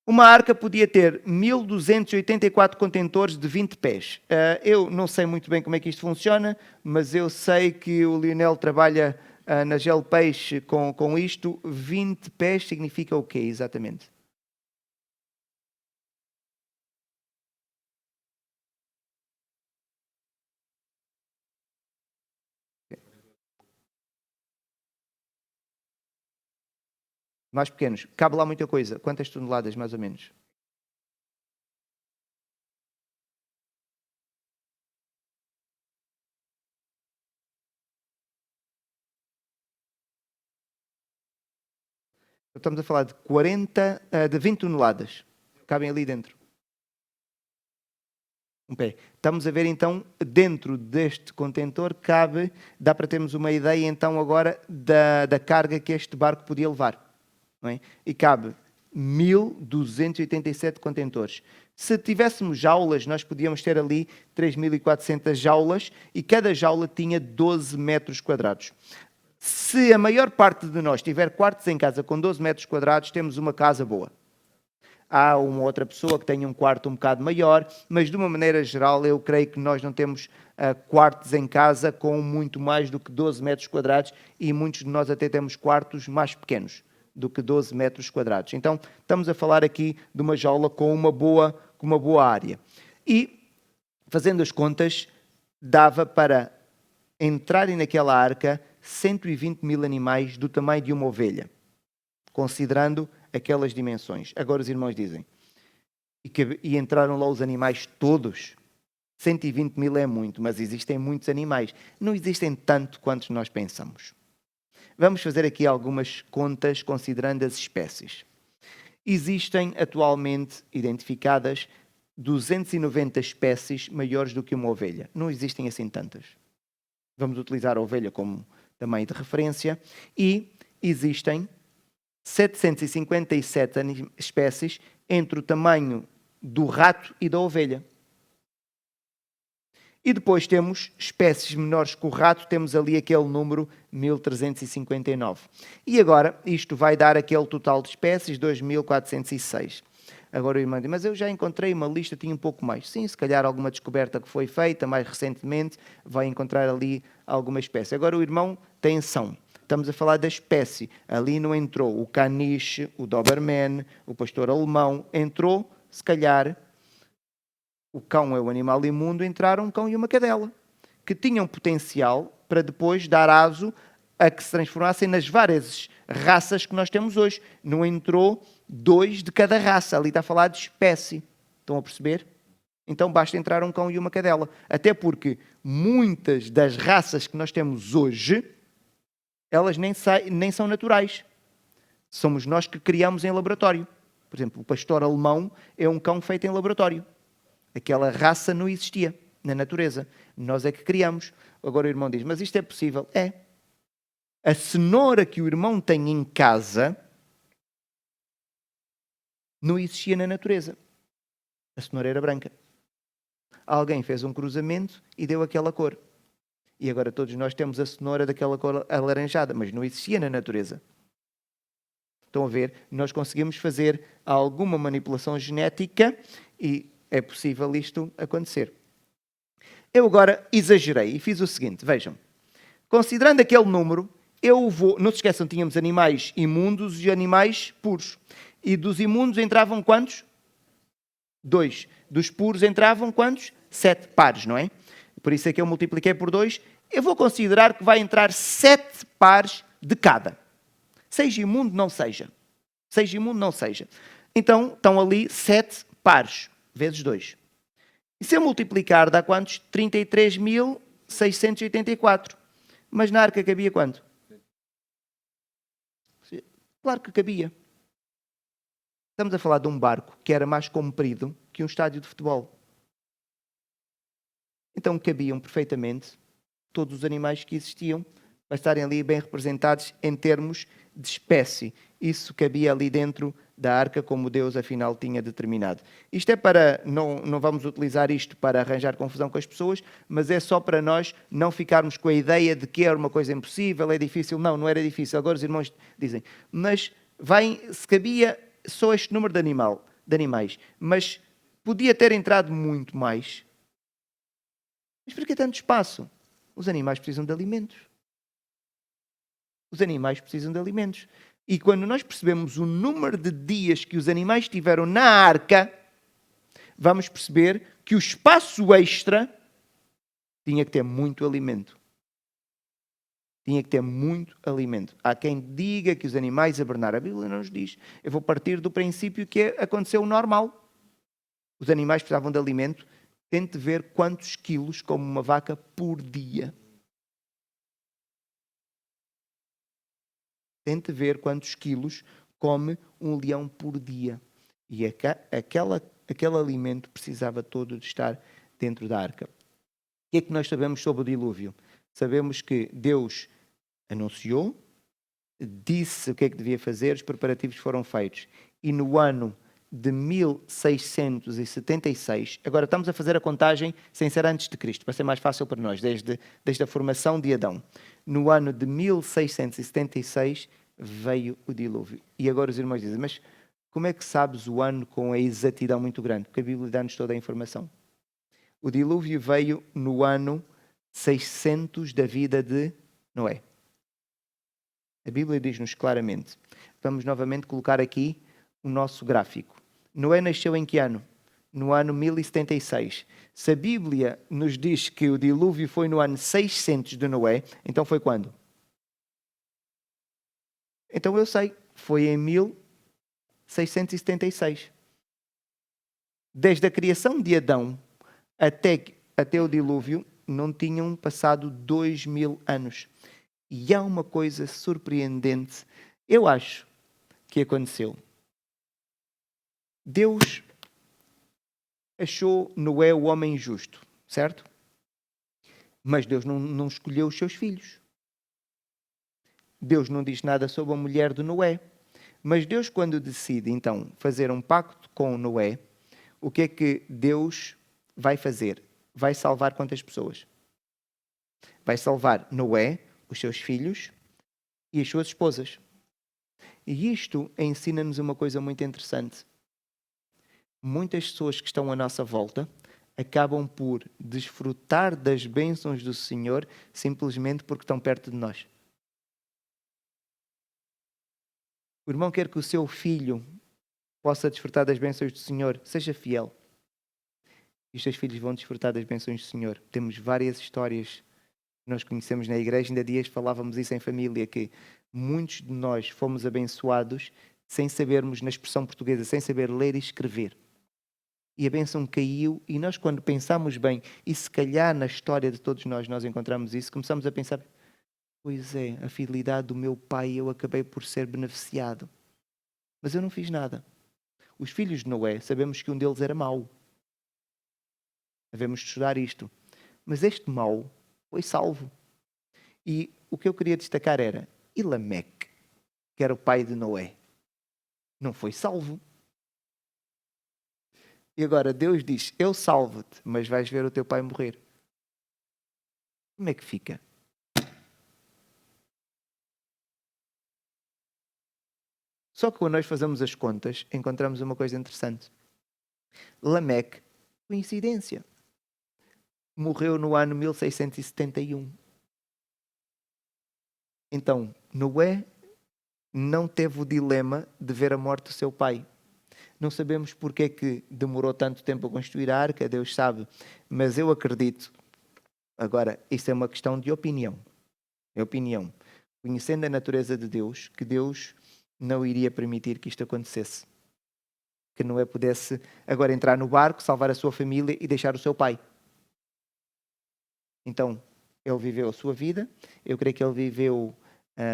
uma arca podia ter 1.284 contentores de 20 pés. Eu não sei muito bem como é que isto funciona, mas eu sei que o Lionel trabalha na Gel Peixe com isto. 20 pés significa o quê, exatamente? Mais pequenos. Cabe lá muita coisa. Quantas toneladas, mais ou menos? Estamos a falar de 20 toneladas. Cabem ali dentro. Um pé. Estamos a ver então, dentro deste contentor dá para termos uma ideia então agora da carga que este barco podia levar. não é? E cabe 1.287 contentores. Se tivéssemos jaulas, nós podíamos ter ali 3.400 jaulas e cada jaula tinha 12 metros quadrados. Se a maior parte de nós tiver quartos em casa com 12 metros quadrados, temos uma casa boa. Há uma outra pessoa que tem um quarto um bocado maior, mas de uma maneira geral eu creio que nós não temos quartos em casa com muito mais do que 12 metros quadrados e muitos de nós até temos quartos mais pequenos do que 12 metros quadrados. Então estamos a falar aqui de uma jaula com uma boa área. E, fazendo as contas, dava para entrarem naquela arca 120 mil animais do tamanho de uma ovelha, considerando aquelas dimensões. Agora os irmãos dizem, e entraram lá os animais todos? 120 mil é muito, mas existem muitos animais. Não existem tanto quantos nós pensamos. Vamos fazer aqui algumas contas considerando as espécies. Existem atualmente identificadas 290 espécies maiores do que uma ovelha. Não existem assim tantas. Vamos utilizar a ovelha como tamanho de referência. E existem 757 espécies entre o tamanho do rato e da ovelha. E depois temos espécies menores que o rato, temos ali aquele número 1359. E agora, isto vai dar aquele total de espécies, 2406. Agora o irmão diz, mas eu já encontrei uma lista, tinha um pouco mais. Sim, se calhar alguma descoberta que foi feita mais recentemente, vai encontrar ali alguma espécie. Agora o irmão tem atenção. Estamos a falar da espécie. Ali não entrou o caniche, o doberman, o pastor alemão. Entrou, se calhar, o cão é o animal imundo, entraram um cão e uma cadela, que tinham potencial para depois dar aso a que se transformassem nas várias raças que nós temos hoje. Não entrou 2 de cada raça. Ali está a falar de espécie. Estão a perceber? Então basta entrar um cão e uma cadela. Até porque muitas das raças que nós temos hoje, elas nem são naturais. Somos nós que criamos em laboratório. Por exemplo, o pastor alemão é um cão feito em laboratório. Aquela raça não existia na natureza. Nós é que criamos. Agora o irmão diz, mas isto é possível? É. A cenoura que o irmão tem em casa não existia na natureza. A cenoura era branca. Alguém fez um cruzamento e deu aquela cor. E agora todos nós temos a cenoura daquela cor alaranjada, mas não existia na natureza. Estão a ver? Nós conseguimos fazer alguma manipulação genética e é possível isto acontecer. Eu agora exagerei e fiz o seguinte, vejam. Considerando aquele número, não se esqueçam, tínhamos animais imundos e animais puros. E dos imundos entravam quantos? 2. Dos puros entravam quantos? 7 pares, não é? Por isso é que eu multipliquei por 2. Eu vou considerar que vai entrar 7 pares de cada. Seja imundo, não seja. Seja imundo, não seja. Então, estão ali 7 pares, vezes 2. E se eu multiplicar, dá quantos? 33.684. Mas na arca cabia quanto? Claro que cabia. Estamos a falar de um barco que era mais comprido que um estádio de futebol. Então cabiam perfeitamente todos os animais que existiam, para estarem ali bem representados em termos de espécie. Isso cabia ali dentro da arca, como Deus afinal tinha determinado. Isto é para, não vamos utilizar isto para arranjar confusão com as pessoas, mas é só para nós não ficarmos com a ideia de que era uma coisa impossível, é difícil. Não, não era difícil. Agora os irmãos dizem, mas se cabia só este número de animais, mas podia ter entrado muito mais. Mas por que tanto espaço? Os animais precisam de alimentos. Os animais precisam de alimentos. E quando nós percebemos o número de dias que os animais tiveram na arca, vamos perceber que o espaço extra tinha que ter muito alimento. Tinha que ter muito alimento. Há quem diga que os animais hibernaram. A Bíblia não nos diz. Eu vou partir do princípio que aconteceu o normal. Os animais precisavam de alimento. Tente ver quantos quilos come uma vaca por dia. Tente ver quantos quilos come um leão por dia. E aquele alimento precisava todo de estar dentro da arca. O que é que nós sabemos sobre o dilúvio? Sabemos que Deus anunciou, disse o que é que devia fazer, os preparativos foram feitos. E no ano de 1676, agora estamos a fazer a contagem sem ser antes de Cristo, para ser mais fácil para nós, desde a formação de Adão. No ano de 1676 veio o dilúvio. E agora os irmãos dizem, mas como é que sabes o ano com a exatidão muito grande? Porque a Bíblia dá-nos toda a informação. O dilúvio veio no ano 600 da vida de Noé. A Bíblia diz-nos claramente. Vamos novamente colocar aqui o nosso gráfico. Noé nasceu em que ano? No ano 1076. Se a Bíblia nos diz que o dilúvio foi no ano 600 de Noé, então foi quando? Então eu sei, foi em 1676. Desde a criação de Adão até o dilúvio, não tinham passado 2000 anos. E há uma coisa surpreendente, eu acho, que aconteceu. Deus achou Noé o homem justo, certo? Mas Deus não escolheu os seus filhos. Deus não diz nada sobre a mulher de Noé. Mas Deus, quando decide, então, fazer um pacto com Noé, o que é que Deus vai fazer? Vai salvar quantas pessoas? Vai salvar Noé, os seus filhos e as suas esposas. E isto ensina-nos uma coisa muito interessante. Muitas pessoas que estão à nossa volta acabam por desfrutar das bênçãos do Senhor simplesmente porque estão perto de nós. O irmão quer que o seu filho possa desfrutar das bênçãos do Senhor, seja fiel. E os seus filhos vão desfrutar das bênçãos do Senhor. Temos várias histórias que nós conhecemos na igreja, ainda há dias falávamos isso em família, que muitos de nós fomos abençoados sem sabermos, na expressão portuguesa, sem saber ler e escrever. E a bênção caiu, e nós, quando pensamos bem, e se calhar na história de todos nós encontramos isso, começamos a pensar, pois é, a fidelidade do meu pai, eu acabei por ser beneficiado. Mas eu não fiz nada. Os filhos de Noé, sabemos que um deles era mau. Devemos estudar isto. Mas este mau foi salvo. E o que eu queria destacar era, e Lameque, que era o pai de Noé, não foi salvo. E agora Deus diz, eu salvo-te, mas vais ver o teu pai morrer. Como é que fica? Só que quando nós fazemos as contas, encontramos uma coisa interessante. Lameque, coincidência, morreu no ano 1671. Então, Noé não teve o dilema de ver a morte do seu pai. Não sabemos porque é que demorou tanto tempo a construir a arca, Deus sabe, mas eu acredito. Agora, isso é uma questão de opinião. É opinião. Conhecendo a natureza de Deus, que Deus não iria permitir que isto acontecesse. Que Noé pudesse agora entrar no barco, salvar a sua família e deixar o seu pai. Então, ele viveu a sua vida. Eu creio que ele viveu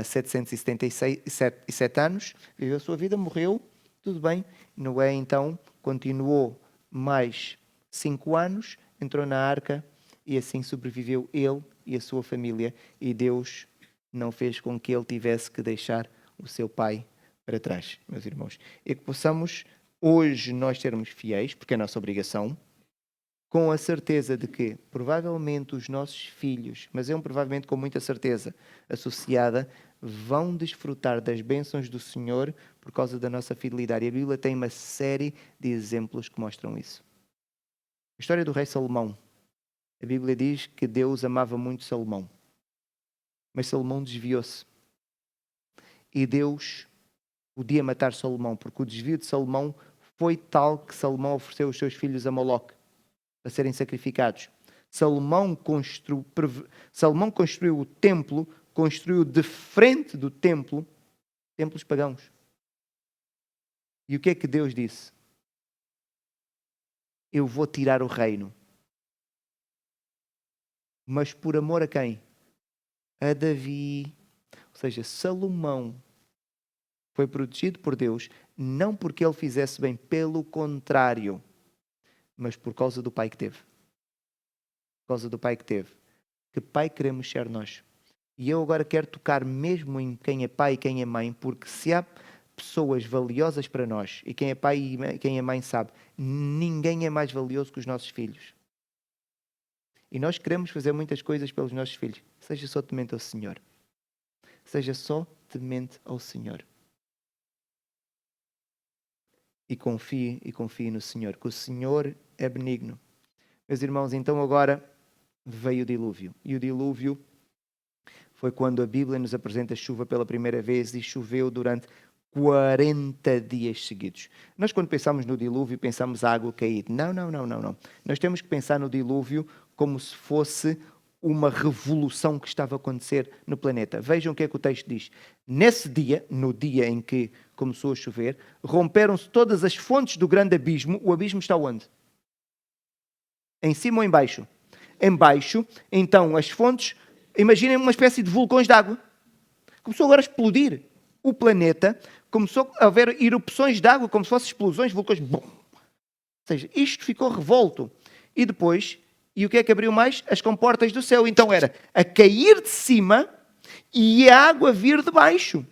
777 anos. Viveu a sua vida, morreu. Tudo bem. Noé, então, continuou mais 5 anos, entrou na arca e assim sobreviveu ele e a sua família. E Deus não fez com que ele tivesse que deixar o seu pai para trás, meus irmãos. E que possamos hoje nós sermos fiéis, porque é a nossa obrigação, com a certeza de que provavelmente os nossos filhos, mas é um provavelmente com muita certeza associada, vão desfrutar das bênçãos do Senhor por causa da nossa fidelidade. E a Bíblia tem uma série de exemplos que mostram isso. A história do rei Salomão. A Bíblia diz que Deus amava muito Salomão. Mas Salomão desviou-se. E Deus podia matar Salomão, porque o desvio de Salomão foi tal que Salomão ofereceu os seus filhos a Moloque para serem sacrificados. Salomão construiu o templo, construiu de frente do templo, templos pagãos. E o que é que Deus disse? Eu vou tirar o reino. Mas por amor a quem? A Davi. Ou seja, Salomão foi protegido por Deus, não porque ele fizesse bem, pelo contrário, mas por causa do pai que teve. Por causa do pai que teve. Que pai queremos ser nós? E eu agora quero tocar mesmo em quem é pai e quem é mãe, porque se há pessoas valiosas para nós, e quem é pai e quem é mãe sabe, ninguém é mais valioso que os nossos filhos. E nós queremos fazer muitas coisas pelos nossos filhos. Seja só temente ao Senhor. Seja só temente ao Senhor. E confie no Senhor, que o Senhor é benigno. Meus irmãos, então agora veio o dilúvio. E o dilúvio foi quando a Bíblia nos apresenta chuva pela primeira vez e choveu durante 40 dias seguidos. Nós quando pensamos no dilúvio, pensamos água cair. Não. Nós temos que pensar no dilúvio como se fosse uma revolução que estava a acontecer no planeta. Vejam o que é que o texto diz. Nesse dia, no dia em que começou a chover, romperam-se todas as fontes do grande abismo. O abismo está onde? Em cima ou em baixo? Em baixo, então as fontes, imaginem uma espécie de vulcões de água. Começou agora a explodir. O planeta começou a haver erupções de água, como se fossem explosões, vulcões. Bum. Ou seja, isto ficou revolto. E depois, e o que é que abriu mais? As comportas do céu. Então era a cair de cima e a água vir de baixo.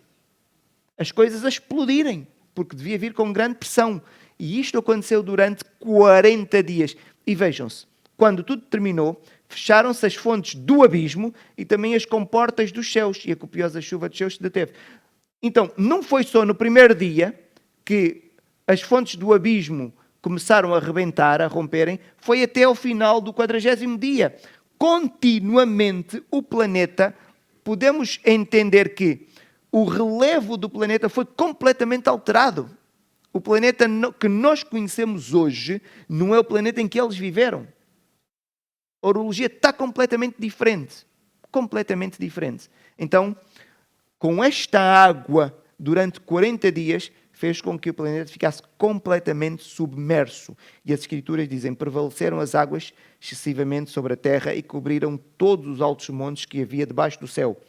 As coisas a explodirem, porque devia vir com grande pressão. E isto aconteceu durante 40 dias. E vejam-se, quando tudo terminou, fecharam-se as fontes do abismo e também as comportas dos céus, e a copiosa chuva dos céus se deteve. Então, não foi só no primeiro dia que as fontes do abismo começaram a rebentar, a romperem, foi até ao final do 40º dia. Continuamente, o planeta, podemos entender que o relevo do planeta foi completamente alterado. O planeta que nós conhecemos hoje não é o planeta em que eles viveram. A orologia está completamente diferente. Completamente diferente. Então, com esta água, durante 40 dias, fez com que o planeta ficasse completamente submerso. E as Escrituras dizem, prevaleceram as águas excessivamente sobre a terra e cobriram todos os altos montes que havia debaixo do céu.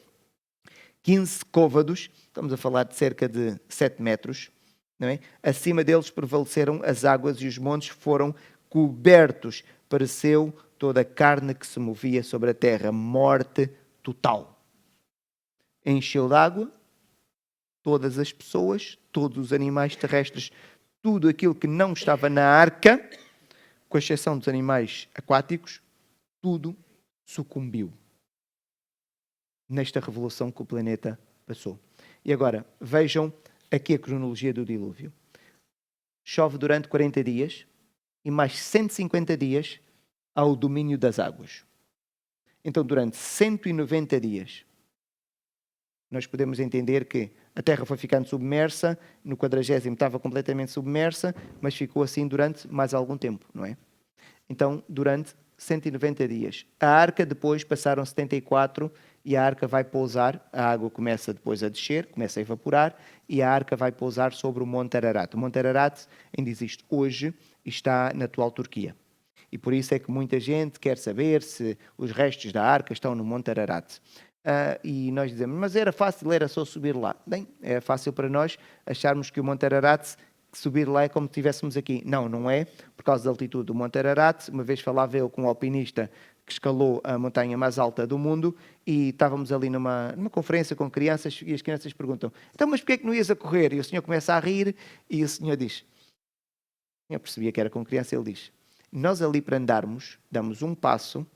15 côvados, estamos a falar de cerca de 7 metros, não é? Acima deles prevaleceram as águas e os montes foram cobertos. Pareceu toda a carne que se movia sobre a terra, morte total. Encheu de água todas as pessoas, todos os animais terrestres, tudo aquilo que não estava na arca, com exceção dos animais aquáticos, tudo sucumbiu nesta revolução que o planeta passou. E agora, vejam aqui a cronologia do dilúvio. Chove durante 40 dias e mais 150 dias ao domínio das águas. Então, durante 190 dias, nós podemos entender que a Terra foi ficando submersa, no 40º estava completamente submersa, mas ficou assim durante mais algum tempo, não é? Então, durante 190 dias. A arca depois passaram 74 e a arca vai pousar, a água começa depois a descer, começa a evaporar e a arca vai pousar sobre o Monte Ararat. O Monte Ararat ainda existe hoje e está na atual Turquia. E por isso é que muita gente quer saber se os restos da arca estão no Monte Ararat. E nós dizemos, mas era fácil, era só subir lá. Bem, é fácil para nós acharmos que o Monte Ararat, subir lá é como se estivéssemos aqui. Não, não é, por causa da altitude do Monte Ararat. Uma vez falava eu com um alpinista que escalou a montanha mais alta do mundo e estávamos ali numa conferência com crianças e as crianças perguntam, então, mas porquê é que não ias a correr? E o senhor começa a rir e o senhor diz, eu percebia que era com criança, ele diz, nós ali para andarmos, damos um passo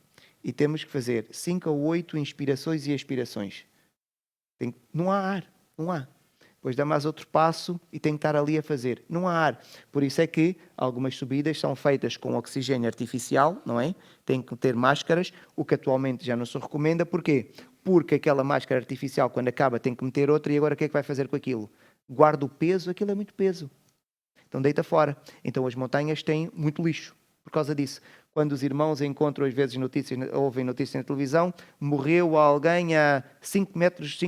e temos que fazer 5 ou 8 inspirações e expirações. Não há ar, não há. Depois dá mais outro passo e tem que estar ali a fazer. Não há ar. Por isso é que algumas subidas são feitas com oxigênio artificial, não é? Tem que ter máscaras, o que atualmente já não se recomenda. Porquê? Porque aquela máscara artificial, quando acaba, tem que meter outra e agora o que é que vai fazer com aquilo? Guarda o peso, aquilo é muito peso. Então deita fora. Então as montanhas têm muito lixo por causa disso. Quando os irmãos encontram às vezes ouvem notícias na televisão, morreu alguém a 5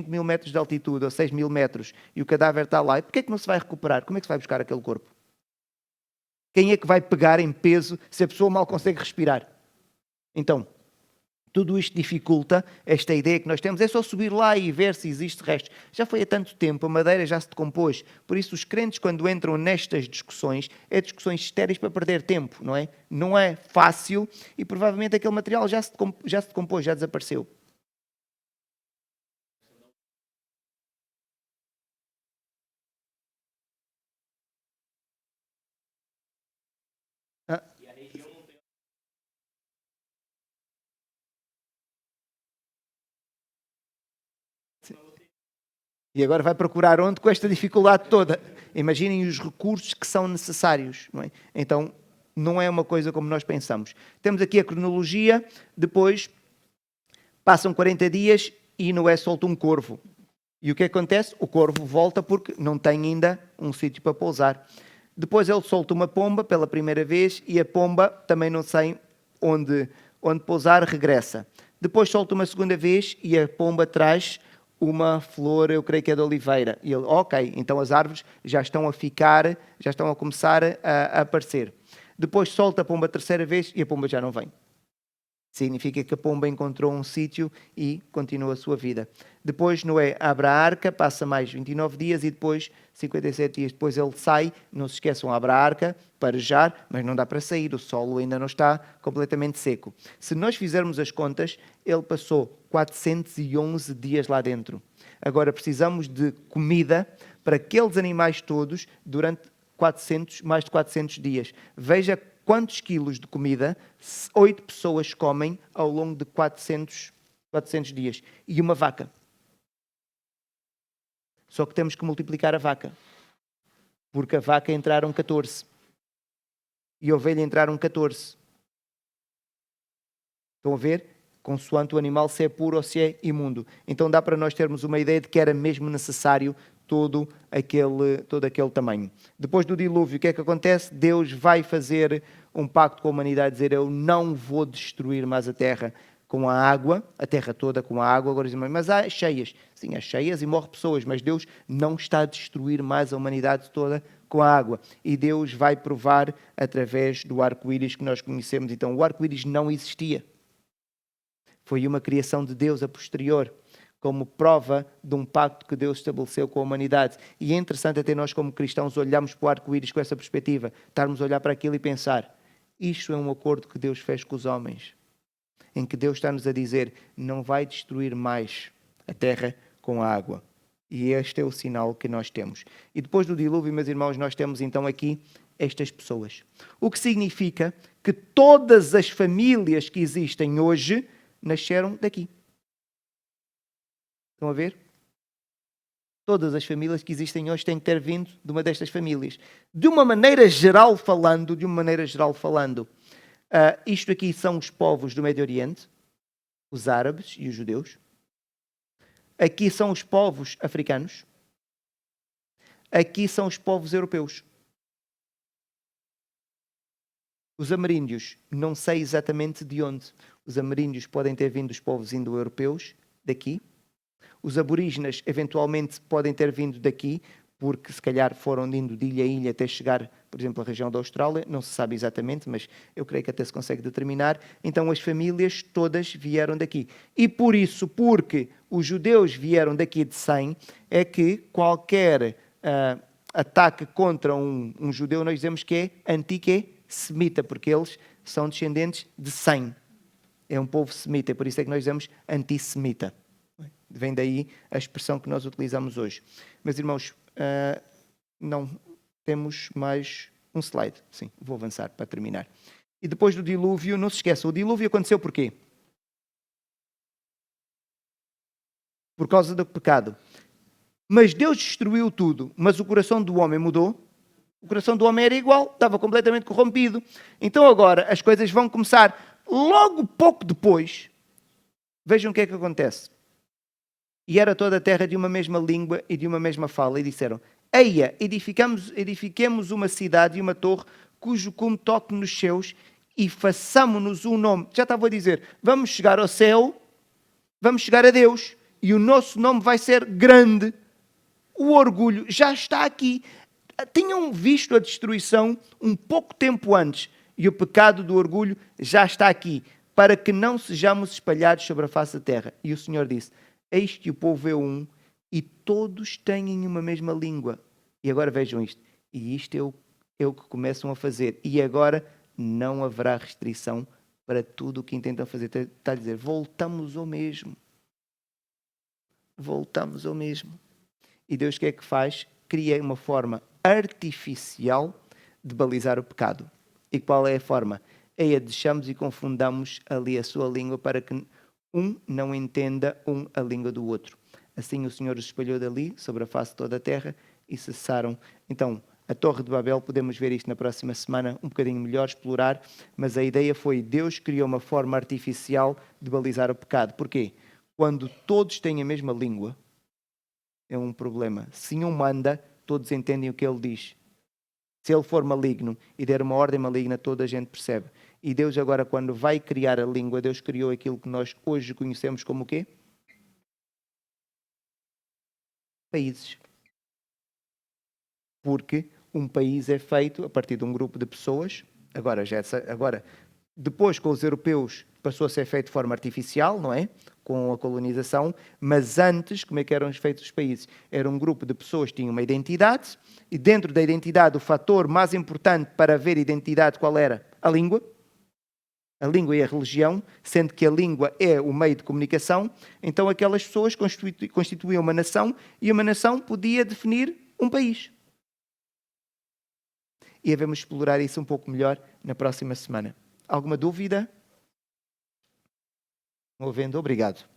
mil metros de altitude, ou 6 mil metros, e o cadáver está lá. E porquê é que não se vai recuperar? Como é que se vai buscar aquele corpo? Quem é que vai pegar em peso se a pessoa mal consegue respirar? Então, tudo isto dificulta esta ideia que nós temos. É só subir lá e ver se existe restos. Já foi há tanto tempo, a madeira já se decompôs. Por isso, os crentes, quando entram nestas discussões, é discussões estéreis para perder tempo, não é? Não é fácil e provavelmente aquele material já se decompôs, já desapareceu. E agora vai procurar onde com esta dificuldade toda? Imaginem os recursos que são necessários, não é? Então, não é uma coisa como nós pensamos. Temos aqui a cronologia, depois passam 40 dias e Noé solta um corvo. E o que acontece? O corvo volta porque não tem ainda um sítio para pousar. Depois ele solta uma pomba pela primeira vez e a pomba também não sei onde pousar, regressa. Depois solta uma segunda vez e a pomba traz uma flor, eu creio que é de oliveira. E ele, ok, então as árvores já estão a começar a aparecer. Depois solta a pomba a terceira vez e a pomba já não vem. Significa que a pomba encontrou um sítio e continua a sua vida. Depois Noé abre a arca, passa mais 29 dias e depois, 57 dias depois, ele sai. Não se esqueçam, abre a arca para já, mas não dá para sair, o solo ainda não está completamente seco. Se nós fizermos as contas, ele passou 411 dias lá dentro. Agora precisamos de comida para aqueles animais todos durante mais de 400 dias. Veja quantos quilos de comida 8 pessoas comem ao longo de 400 dias. E uma vaca. Só que temos que multiplicar a vaca. Porque a vaca entraram 14. E a ovelha entraram 14. Estão a ver? Consoante o animal se é puro ou se é imundo. Então dá para nós termos uma ideia de que era mesmo necessário todo aquele tamanho. Depois do dilúvio, o que é que acontece? Deus vai fazer um pacto com a humanidade, dizer, eu não vou destruir mais a terra com a água, a terra toda com a água. Agora dizem, mas há cheias. Sim, há cheias e morrem pessoas, mas Deus não está a destruir mais a humanidade toda com a água. E Deus vai provar através do arco-íris que nós conhecemos. Então, o arco-íris não existia. Foi uma criação de Deus a posterior, como prova de um pacto que Deus estabeleceu com a humanidade. E é interessante até nós como cristãos olharmos para o arco-íris com essa perspectiva, estarmos a olhar para aquilo e pensar, isto é um acordo que Deus fez com os homens, em que Deus está-nos a dizer, não vai destruir mais a terra com a água. E este é o sinal que nós temos. E depois do dilúvio, meus irmãos, nós temos então aqui estas pessoas. O que significa que todas as famílias que existem hoje nasceram daqui. Estão a ver? Todas as famílias que existem hoje têm que ter vindo de uma destas famílias. De uma maneira geral falando, isto aqui são os povos do Médio Oriente, os árabes e os judeus. Aqui são os povos africanos. Aqui são os povos europeus. Os ameríndios, não sei exatamente de onde. Os ameríndios podem ter vindo dos povos indo-europeus, daqui. Os aborígenes, eventualmente, podem ter vindo daqui, porque se calhar foram indo de ilha a ilha até chegar, por exemplo, à região da Austrália. Não se sabe exatamente, mas eu creio que até se consegue determinar. Então, as famílias todas vieram daqui. E por isso, porque os judeus vieram daqui de Sem, é que qualquer ataque contra um judeu, nós dizemos que é anti-semita, porque eles são descendentes de Sem. É um povo semita, por isso é que nós dizemos antissemita. Vem daí a expressão que nós utilizamos hoje. Meus irmãos, não temos mais um slide. Sim, vou avançar para terminar. E depois do dilúvio, não se esqueça, o dilúvio aconteceu por quê? Por causa do pecado. Mas Deus destruiu tudo, mas o coração do homem mudou. O coração do homem era igual, estava completamente corrompido. Então agora as coisas vão começar logo pouco depois. Vejam o que é que acontece. E era toda a terra de uma mesma língua e de uma mesma fala. E disseram, eia, edifiquemos uma cidade e uma torre cujo cume toque nos céus e façamo-nos um nome. Já estava a dizer, vamos chegar ao céu, vamos chegar a Deus e o nosso nome vai ser grande. O orgulho já está aqui. Tinham visto a destruição um pouco tempo antes e o pecado do orgulho já está aqui, para que não sejamos espalhados sobre a face da terra. E o Senhor disse, eis que o povo é um e todos têm uma mesma língua. E agora vejam isto. E isto é o que começam a fazer. E agora não haverá restrição para tudo o que intentam fazer. Está a dizer, voltamos ao mesmo. Voltamos ao mesmo. E Deus o que é que faz? Cria uma forma artificial de balizar o pecado. E qual é a forma? É a deixamos e confundamos ali a sua língua para que um não entenda a língua do outro. Assim o Senhor os espalhou dali, sobre a face de toda a terra, e cessaram. Então, a Torre de Babel, podemos ver isto na próxima semana, um bocadinho melhor, explorar, mas a ideia foi, Deus criou uma forma artificial de balizar o pecado. Porquê? Quando todos têm a mesma língua, é um problema. Se um manda, todos entendem o que ele diz. Se ele for maligno e der uma ordem maligna, toda a gente percebe. E Deus agora, quando vai criar a língua, Deus criou aquilo que nós hoje conhecemos como o quê? Países. Porque um país é feito a partir de um grupo de pessoas. Agora, depois com os europeus passou a ser feito de forma artificial, não é? Com a colonização, mas antes, como é que eram feitos os países? Era um grupo de pessoas que tinham uma identidade, e dentro da identidade o fator mais importante para haver identidade qual era? A língua e a religião, sendo que a língua é o meio de comunicação, então aquelas pessoas constituíam uma nação, e uma nação podia definir um país. E devemos explorar isso um pouco melhor na próxima semana. Alguma dúvida? Não havendo, obrigado.